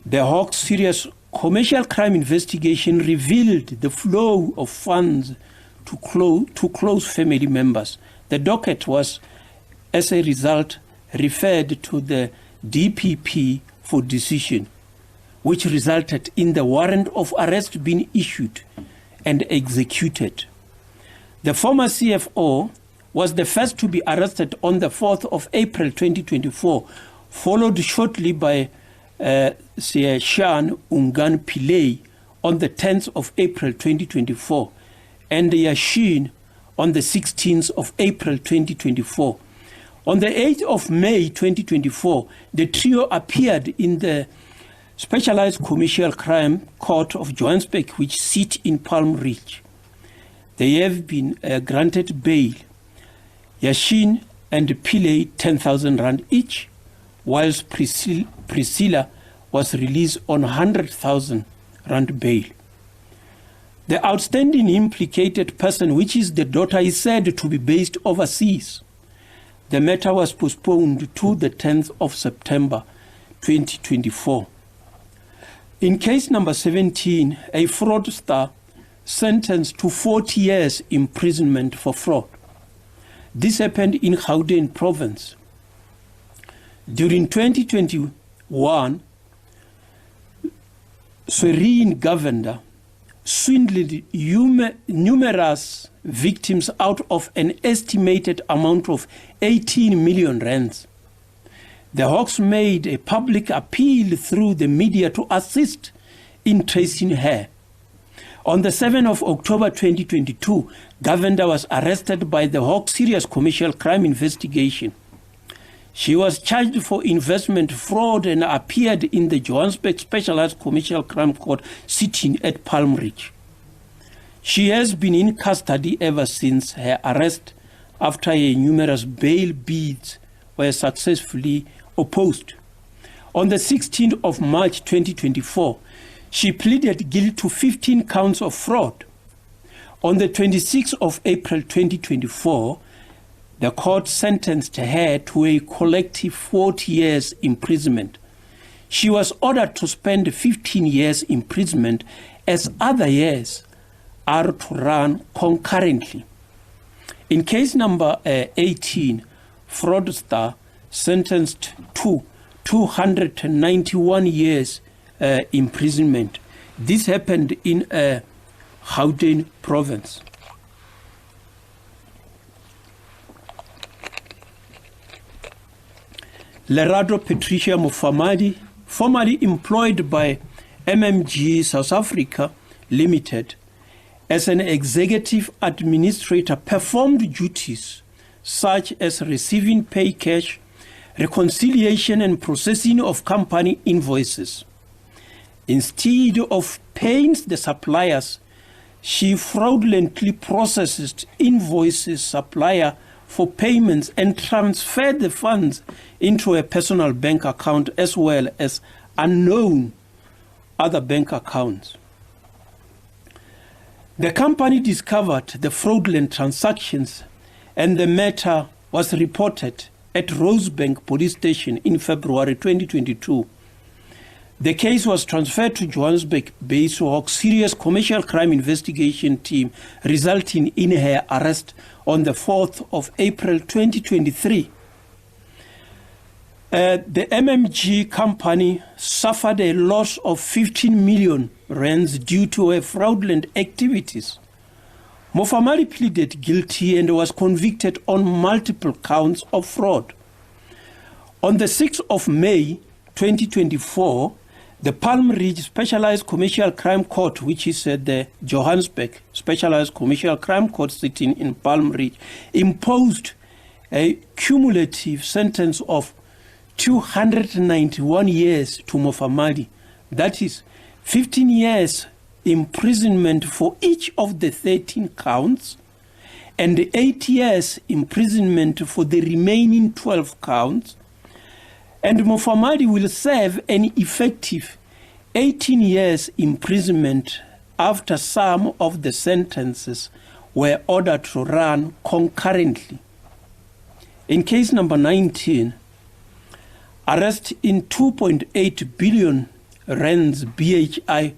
Speaker 1: The Hawks Serious Commercial Crime Investigation revealed the flow of funds to close family members. The docket was, as a result, referred to the DPP for decision, which resulted in the warrant of arrest being issued and executed. The former CFO was the first to be arrested on the 4th of April 2024, followed shortly by Shan Ungan Pillay on the 10th of April 2024 and Yashin on the 16th of April 2024. On the 8th of May 2024, the trio appeared in the Specialized Commercial Crime Court of Johannesburg, which sit in Palm Ridge. They have been granted bail. Yashin and Pillay 10,000 rand each, whilst Priscilla was released on 100,000 rand bail. The outstanding implicated person, which is the daughter, is said to be based overseas. The matter was postponed to the 10th of September 2024. In case number 17, a fraudster sentenced to 40 years imprisonment for fraud. This happened in Gauteng province. During 2021, Serene Governor swindled numerous victims out of an estimated amount of 18 million rands. The Hawks made a public appeal through the media to assist in tracing her. On the 7th of October 2022, Governor was arrested by the Hawks Serious Commercial Crime Investigation. She was charged for investment fraud and appeared in the Johannesburg Specialized Commercial Crime Court sitting at Palm Ridge. She has been in custody ever since her arrest after her numerous bail bids were successfully opposed. On the 16th of March 2024, she pleaded guilty to 15 counts of fraud. On the 26th of April 2024, the court sentenced her to a collective 40 years imprisonment. She was ordered to spend 15 years imprisonment as other years are to run concurrently. In case number 18, fraudster sentenced to 291 years imprisonment. This happened in Gauteng province. Lerado Patricia Mufamadi, formerly employed by MMG South Africa Limited as an executive administrator, performed duties such as receiving pay cash, reconciliation and processing of company invoices. Instead of paying the suppliers, she fraudulently processed invoices supplier for payments and transferred the funds into a personal bank account as well as unknown other bank accounts. The company discovered the fraudulent transactions and the matter was reported at Rosebank Police Station in February 2022. The case was transferred to Johannesburg-based Hawks Serious Commercial Crime Investigation Team, resulting in her arrest on the 4th of April 2023. The MMG company suffered a loss of 15 million rands due to her fraudulent activities. Mofamali pleaded guilty and was convicted on multiple counts of fraud. On the 6th of May 2024, the Palm Ridge Specialized Commercial Crime Court, which is the Johannesburg Specialized Commercial Crime Court sitting in Palm Ridge, imposed a cumulative sentence of 291 years to Mofamali. That is 15 years imprisonment for each of the 13 counts and 8 years imprisonment for the remaining 12 counts. And Mofamali will serve an effective 18 years imprisonment after some of the sentences were ordered to run concurrently. In case number 19, arrest in 2.8 billion rands BHI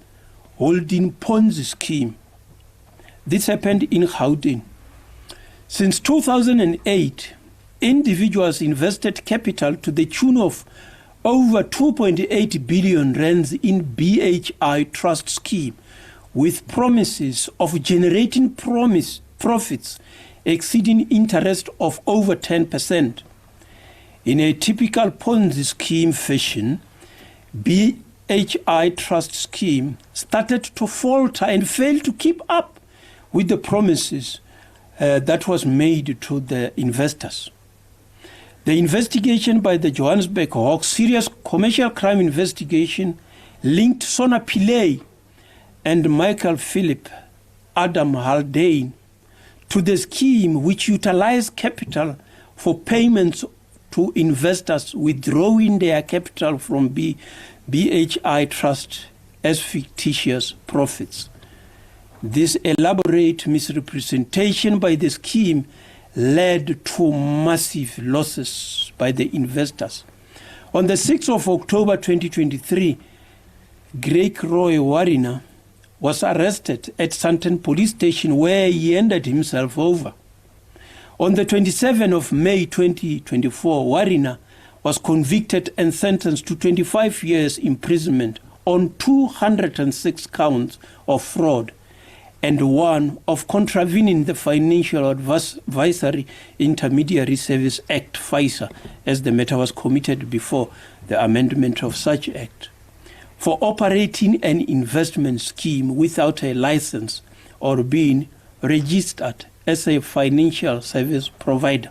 Speaker 1: holding Ponzi scheme. This happened in Gauteng. Since 2008, individuals invested capital to the tune of over 2.8 billion rands in BHI trust scheme, with promises of generating profits exceeding interest of over 10%. In a typical Ponzi scheme fashion, BHI trust scheme started to falter and failed to keep up with the promises that was made to the investors. The investigation by the Johannesburg Hawks Serious Commercial Crime Investigation linked Sona Pillay and Michael Philip Adam Haldane to the scheme, which utilized capital for payments to investors withdrawing their capital from BHI Trust as fictitious profits. This elaborate misrepresentation by the scheme led to massive losses by the investors. On the 6th of October 2023, Greg Roy Wariner was arrested at Sandton Police Station, where he handed himself over. On the 27th of May 2024, Wariner was convicted and sentenced to 25 years imprisonment on 206 counts of fraud and one of contravening the Financial Advisory Intermediary Service Act, FISA, as the matter was committed before the amendment of such act, for operating an investment scheme without a license or being registered as a financial service provider.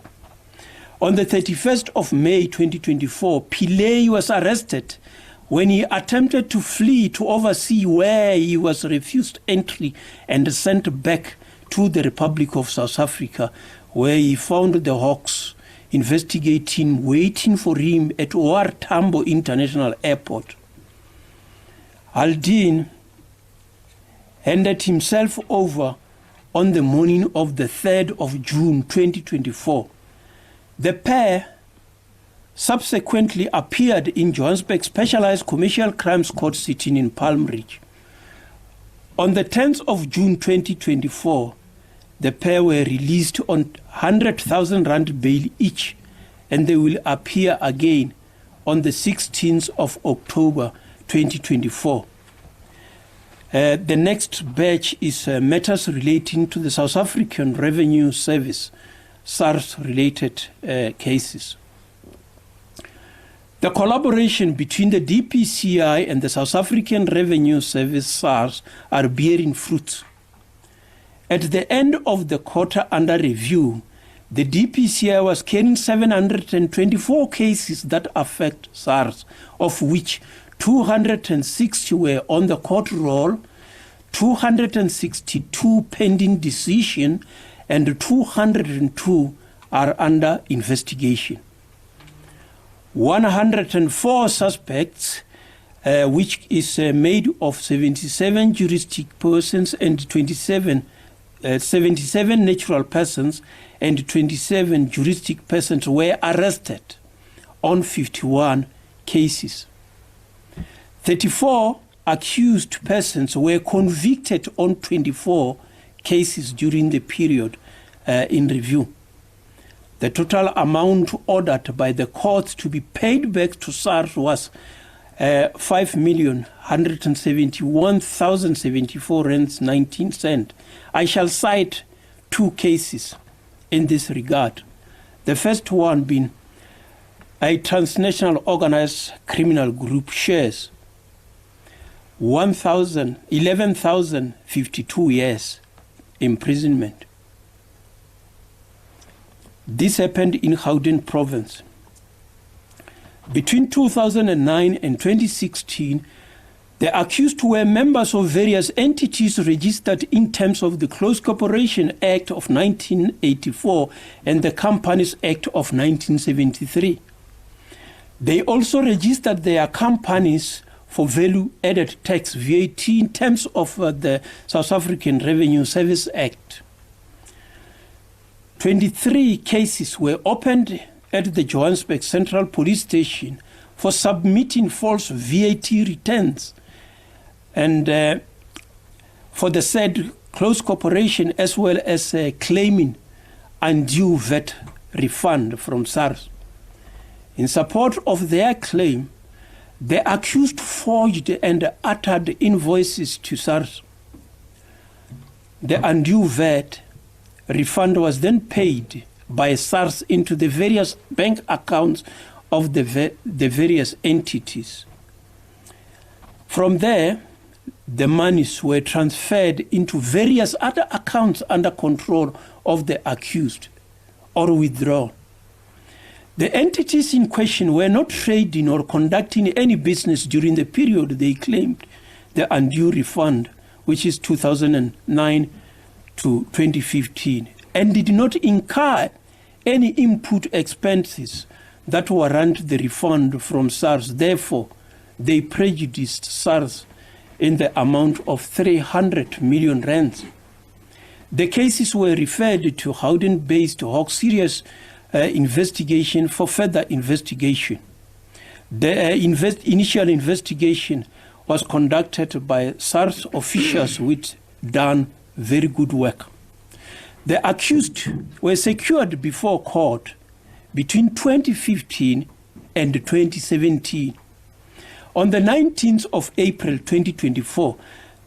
Speaker 1: On the 31st of May 2024, Pillay was arrested when he attempted to flee to overseas, where he was refused entry and sent back to the Republic of South Africa, where he found the Hawks waiting for him at OR Tambo International Airport. Haldane handed himself over on the morning of the 3rd of June 2024. The pair subsequently appeared in Johannesburg Specialized Commercial Crimes Court sitting in Palm Ridge. On the 10th of June 2024, the pair were released on 100,000 rand bail each, and they will appear again on the 16th of October 2024. The next batch is matters relating to the South African Revenue Service, SARS-related cases. The collaboration between the DPCI and the South African Revenue Service, SARS, are bearing fruit. At the end of the quarter under review, the DPCI was carrying 724 cases that affect SARS, of which 260 were on the court roll, 262 pending decision, and 202 are under investigation. 104 suspects, which is made of 77 juristic persons and 77 natural persons and 27 juristic persons, were arrested on 51 cases. 34 accused persons were convicted on 24 cases during the period in review. The total amount ordered by the courts to be paid back to SARS was 5,171,074.19. I shall cite two cases in this regard. The first one being a transnational organized criminal group shares 11,052 years imprisonment. This happened in Gauteng province. Between 2009 and 2016, the accused were members of various entities registered in terms of the Close Corporation Act of 1984 and the Companies Act of 1973. They also registered their companies for value-added tax, VAT, in terms of the South African Revenue Service Act. 23 cases were opened at the Johannesburg Central Police Station for submitting false VAT returns and for the said close corporation, as well as claiming undue VAT refund from SARS. In support of their claim, the accused forged and uttered invoices to SARS. The undue VAT refund was then paid by SARS into the various bank accounts of the various entities. From there, the monies were transferred into various other accounts under control of the accused or withdrawn. The entities in question were not trading or conducting any business during the period they claimed the undue refund, which is 2009 to 2015, and did not incur any input expenses that warrant the refund from SARS. Therefore, they prejudiced SARS in the amount of 300 million rands. The cases were referred to Gauteng-based Hawk Serious investigation for further investigation. The initial investigation was conducted by SARS officials, which done very good work. The accused were secured before court between 2015 and 2017. On the 19th of April 2024,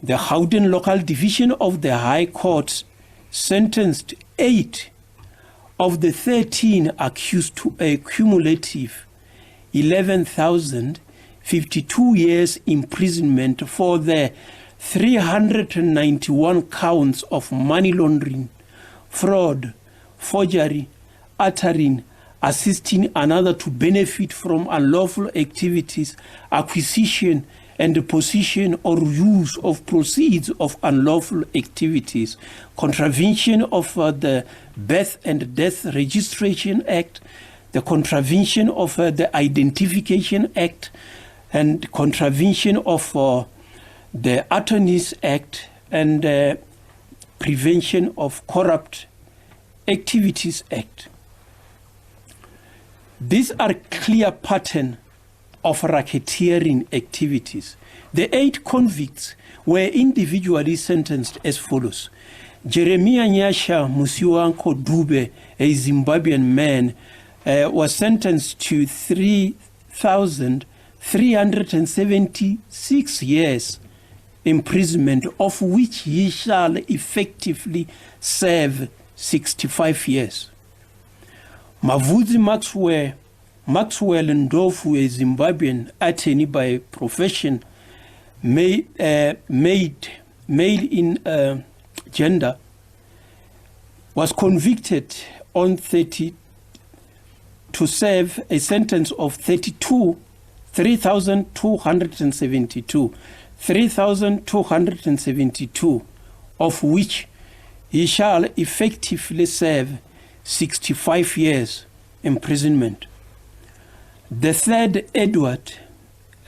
Speaker 1: the Gauteng Local Division of the High Court sentenced 8 of the 13 accused to a cumulative 11,052 years imprisonment for the 391 counts of money laundering, fraud, forgery, uttering, assisting another to benefit from unlawful activities, acquisition and possession or use of proceeds of unlawful activities, contravention of the Birth and Death Registration Act, the contravention of the Identification Act, and contravention of the Attorneys Act, and Prevention of Corrupt Activities Act. These are clear pattern of racketeering activities. The 8 convicts were individually sentenced as follows. Jeremiah Nyasha Musiwanko Dube, a Zimbabwean man, was sentenced to 3,376 years imprisonment, of which he shall effectively serve 65 years. Mavudzi Maxwell Ndofu, a Zimbabwean attorney by profession, male in gender, was convicted on 30 to serve a sentence of 3,272, of which he shall effectively serve 65 years imprisonment. The third, Edward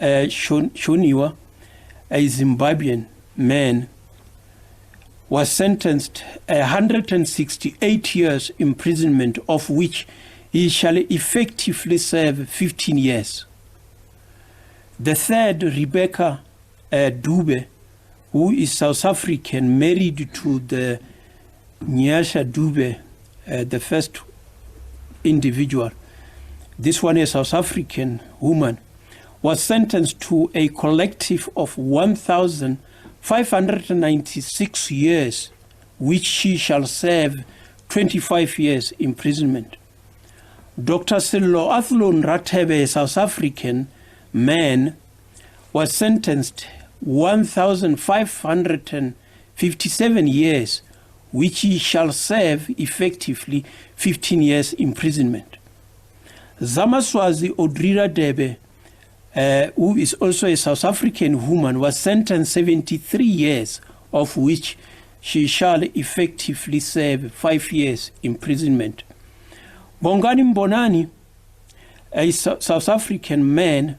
Speaker 1: Shoniwa, a Zimbabwean man, was sentenced 168 years imprisonment, of which he shall effectively serve 15 years. The third, Rebecca Dube, who is South African, married to the Nyasha Dube, the first individual. This one, a South African woman, was sentenced to a collective of 1,596 years, which she shall serve 25 years imprisonment. Dr. Sello Athlon Ratebe, a South African man, was sentenced 1,557 years, which he shall serve effectively 15 years imprisonment. Zamaswazi Odrira Debe, who is also a South African woman, was sentenced 73 years, of which she shall effectively serve 5 years imprisonment. Bongani Mbonani, a South African man,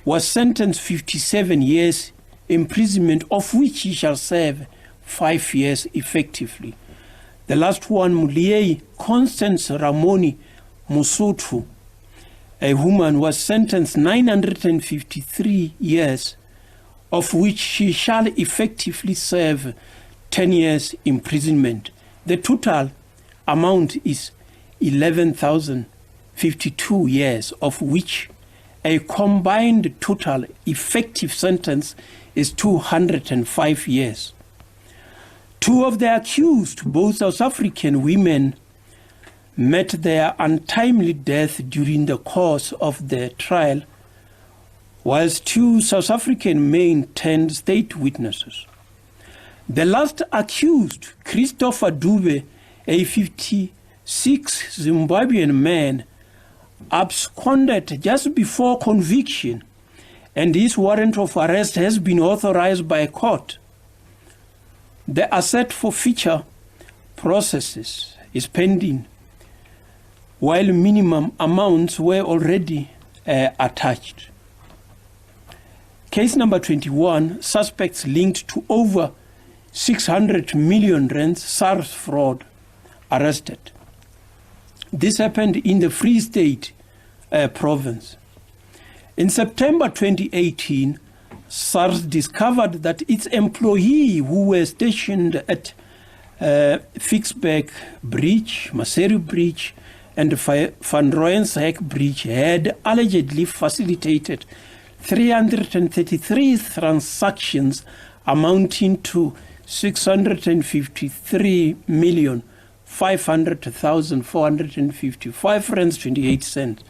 Speaker 1: was sentenced 57 years imprisonment, of which he shall serve 5 years effectively. The last one, Muliei Constance Ramoni Musotho, a woman, was sentenced 953 years, of which she shall effectively serve 10 years imprisonment. The total amount is 11,052 years, of which a combined total effective sentence is 205 years. Two of the accused, both South African women, met their untimely death during the course of the trial, whilst two South African men turned state witnesses. The last accused, Christopher Dube, a 56 Zimbabwean man, absconded just before conviction, and his warrant of arrest has been authorized by court. The asset forfeiture processes is pending, while minimum amounts were already attached. Case number 21, suspects linked to over 600 million rand SARS fraud arrested. This happened in the Free State province. In September 2018, SARS discovered that its employee who were stationed at Fixberg Bridge, Maseru Bridge, and Van Rooyendyk Bridge had allegedly facilitated 333 transactions amounting to 653,500,455 rands 28 cents.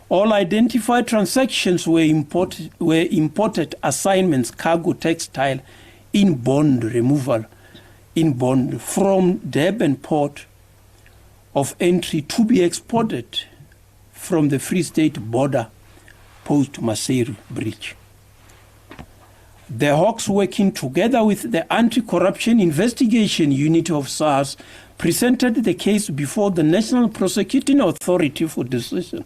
Speaker 1: All identified transactions were imported assignments, cargo, textile, in bond removal, in bond from Durban port of entry to be exported from the Free State border post Maseru Bridge. The Hawks, working together with the Anti-Corruption Investigation Unit of SARS, presented the case before the National Prosecuting Authority for decision.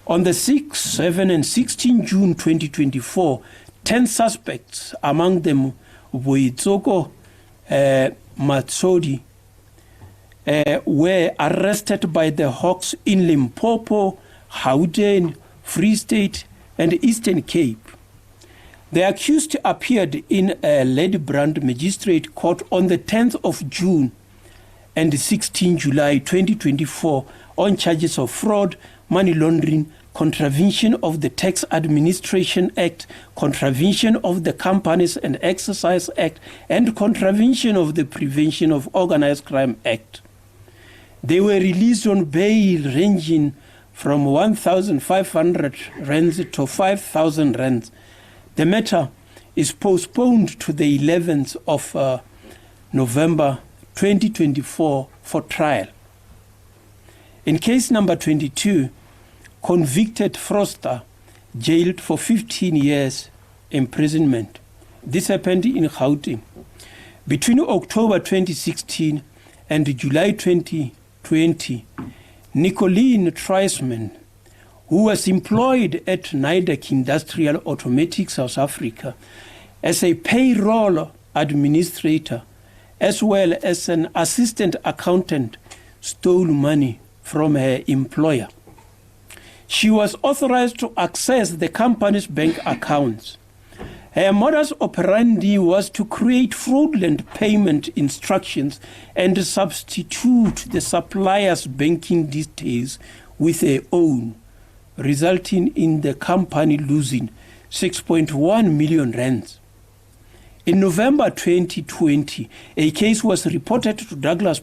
Speaker 1: On the 6th, 7th, and 16 June 2024, 10 suspects, among them Boitsoko Matsodi, were arrested by the Hawks in Limpopo, Gauteng, Free State, and Eastern Cape. The accused appeared in a Ladybrand Magistrate Court on the 10th of June and 16 July 2024 on charges of fraud, money laundering, contravention of the Tax Administration Act, contravention of the Companies and Exercise Act, and contravention of the Prevention of Organized Crime Act. They were released on bail ranging from 1,500 rands to 5,000 rands. The matter is postponed to the 11th of November 2024 for trial. In case number 22, convicted fraudster jailed for 15 years imprisonment. This happened in Gauteng. Between October 2016 and July 2020, Nicolene Treisman, who was employed at Nidec Industrial Automatic South Africa as a payroll administrator, as well as an assistant accountant, stole money from her employer. She was authorized to access the company's bank accounts. Her modus operandi was to create fraudulent payment instructions and substitute the supplier's banking details with her own, resulting in the company losing 6.1 million rands. In November 2020, a case was reported to Douglas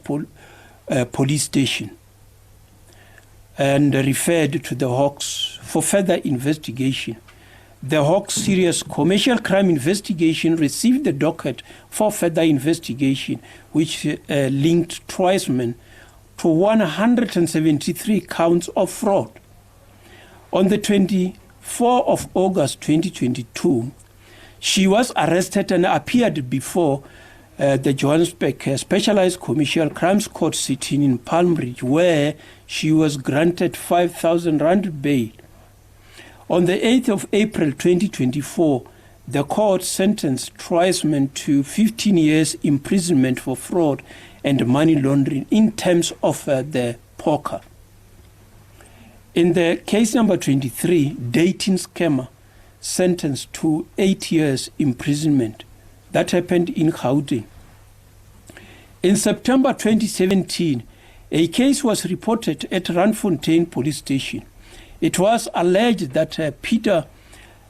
Speaker 1: Police Station and referred to the Hawks for further investigation. The Hawks Serious Commercial Crime Investigation received the docket for further investigation, which linked Treisman to 173 counts of fraud. On the 24th of August 2022, she was arrested and appeared before the Johannesburg Specialized Commercial Crimes Court sitting in Palm Ridge, where she was granted 5,000 rand bail. On the 8th of April 2024, the court sentenced Treisman to 15 years imprisonment for fraud and money laundering in terms of the poker. In the case number 23, dating scammer sentenced to 8 years imprisonment. That happened in Gauteng. In September 2017, a case was reported at Randfontein Police Station. It was alleged that Peter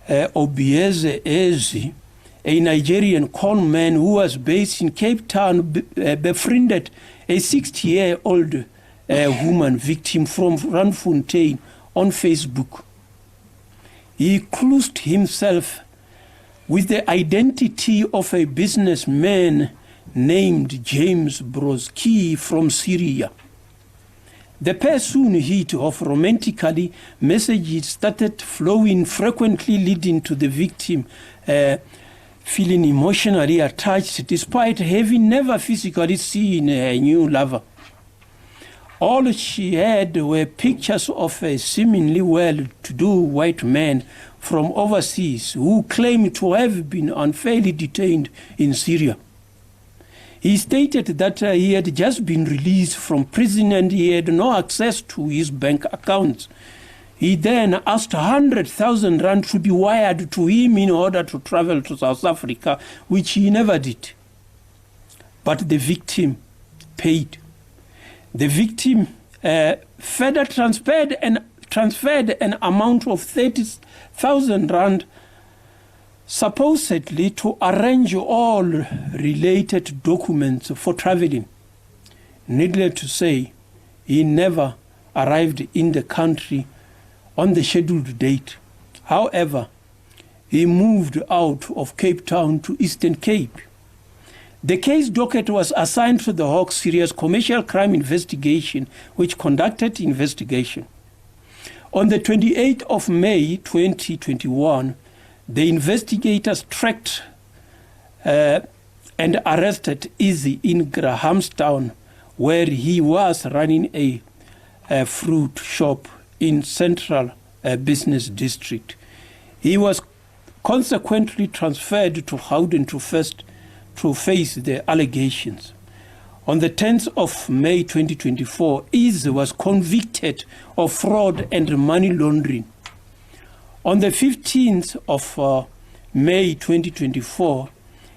Speaker 1: Obieze Ezi, a Nigerian conman who was based in Cape Town, befriended a 60-year-old woman victim from Randfontein on Facebook. He cloaked himself with the identity of a businessman named James Brodsky from Syria. The pair soon hit off romantically. Messages started flowing frequently, leading to the victim feeling emotionally attached despite having never physically seen her new lover. All she had were pictures of a seemingly well-to-do white man from overseas who claimed to have been unfairly detained in Syria. He stated that he had just been released from prison and he had no access to his bank accounts. He then asked 100,000 rand to be wired to him in order to travel to South Africa, which he never did. But the victim paid. The victim further transferred an amount of 30,000 rand supposedly to arrange all related documents for traveling. Needless to say, he never arrived in the country on the scheduled date. However, he moved out of Cape Town to Eastern Cape. The case docket was assigned to the Hawks Serious Commercial Crime Investigation, which conducted investigation. On the 28th of May 2021, the investigators tracked and arrested Izzy in Grahamstown, where he was running a fruit shop in Central Business District. He was consequently transferred to Gauteng to face the allegations. On the 10th of May 2024, Izzy was convicted of fraud and money laundering. On the 15th of May 2024,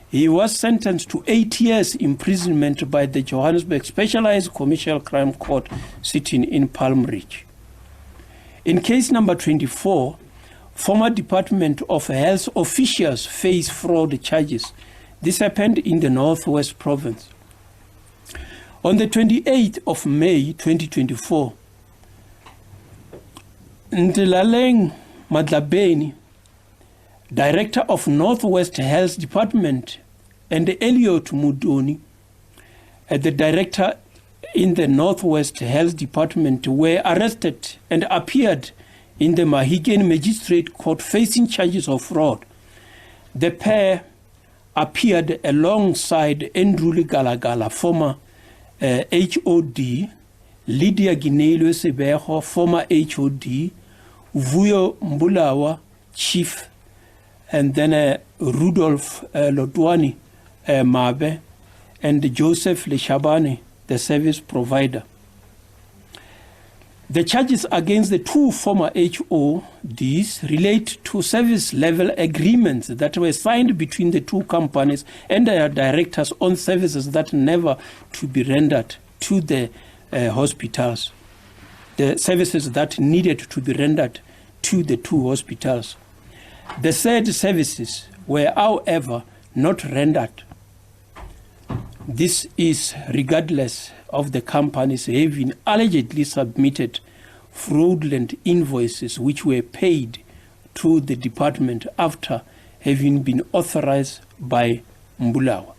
Speaker 1: he was sentenced to 8 years imprisonment by the Johannesburg Specialized Commercial Crime Court sitting in Palm Ridge. In case number 24, former Department of Health officials face fraud charges. This happened in the Northwest Province. On the 28th of May 2024, Ntilaleng Madlabeni, Director of Northwest Health Department, and Elliot Mudoni, the Director in the Northwest Health Department, were arrested and appeared in the Mahigan Magistrate Court facing charges of fraud. The pair appeared alongside Andrew Galagala, former HOD, Lydia Ginelo Sebeho, former HOD, Vuyo Mbulawa, chief, and then Rudolph Lodwani Mabe, and Joseph Leshabane, the service provider. The charges against the two former HODs relate to service level agreements that were signed between the two companies and their directors on services that never to be rendered to the hospitals, the services that needed to be rendered to the two hospitals. The said services were, however, not rendered. This is regardless of the companies having allegedly submitted fraudulent invoices which were paid to the department after having been authorized by Mbulawa.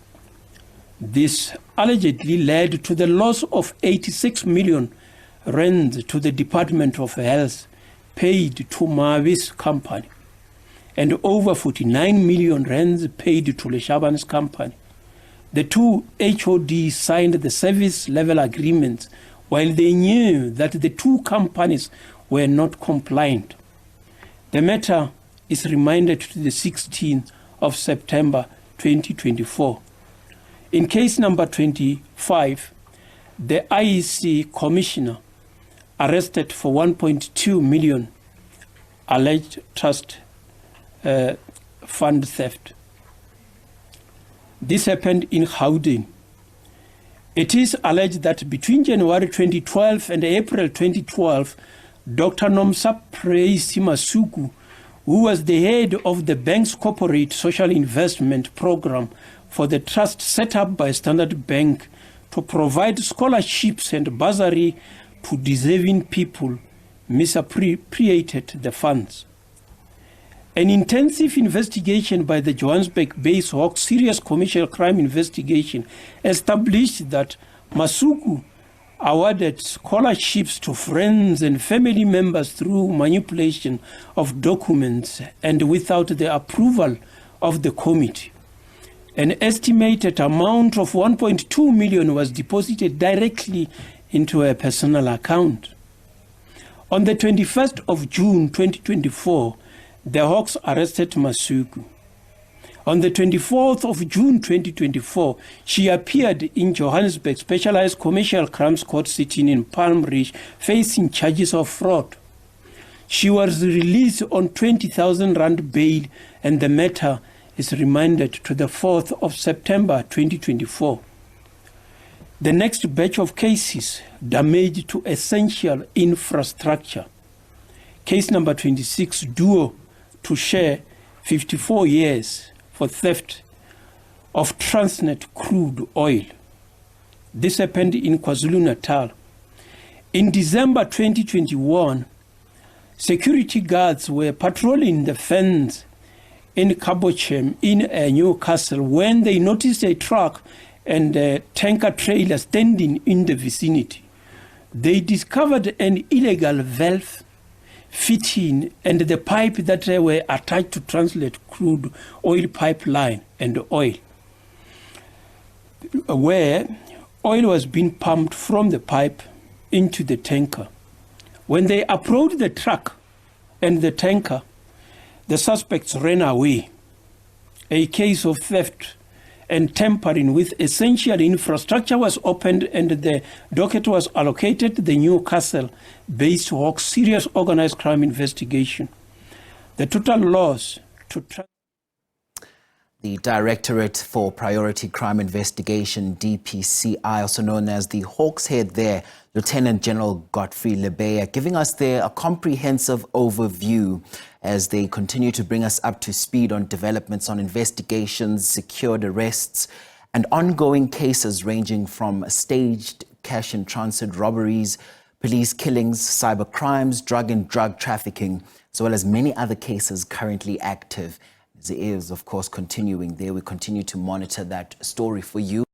Speaker 1: This allegedly led to the loss of 86 million rand to the Department of Health paid to Mavi's company, and over 49 million rand paid to Leshaban's company. The two HODs signed the service level agreements while they knew that the two companies were not compliant. The matter is remanded to the 16th of September 2024. In case number 25, the IEC commissioner arrested for 1.2 million alleged trust fund theft. This happened in Gauteng. It is alleged that between January 2012 and April 2012, Dr. Nomsa Preisi Masuku, who was the head of the bank's corporate social investment program for the trust set up by Standard Bank to provide scholarships and bursary to deserving people, misappropriated the funds. An intensive investigation by the Johannesburg-based Hawks Serious Commercial Crime Investigation established that Masuku awarded scholarships to friends and family members through manipulation of documents and without the approval of the committee. An estimated amount of 1.2 million was deposited directly into a personal account. On the 21st of June 2024, the Hawks arrested Masuku. On the 24th of June 2024, she appeared in Johannesburg Specialized Commercial Crimes Court sitting in Palm Ridge, facing charges of fraud. She was released on 20,000 rand bail, and the matter is remanded to the 4th of September 2024. The next batch of cases damage to essential infrastructure. Case number 26, duo to share 54 years for theft of Transnet crude oil. This happened in KwaZulu-Natal. In December 2021, security guards were patrolling the fence in Kabochem in Newcastle when they noticed a truck and a tanker trailer standing in the vicinity. They discovered an illegal valve fitting and the pipe that were attached to Transnet crude oil pipeline and oil, where oil was being pumped from the pipe into the tanker. When they approached the truck and the tanker, the suspects ran away. A case of theft and tampering with essential infrastructure was opened, and the docket was allocated the Newcastle-based Hawks Serious Organized Crime Investigation. The total loss to
Speaker 2: the Directorate for Priority Crime Investigation, DPCI, also known as the Hawks head there, Lieutenant General Godfrey Lebeya, giving us there a comprehensive overview as they continue to bring us up to speed on developments on investigations, secured arrests, and ongoing cases ranging from staged cash in transit robberies, police killings, cyber crimes, drug and drug trafficking, as well as many other cases currently active. As it is, of course, continuing there, we continue to monitor that story for you.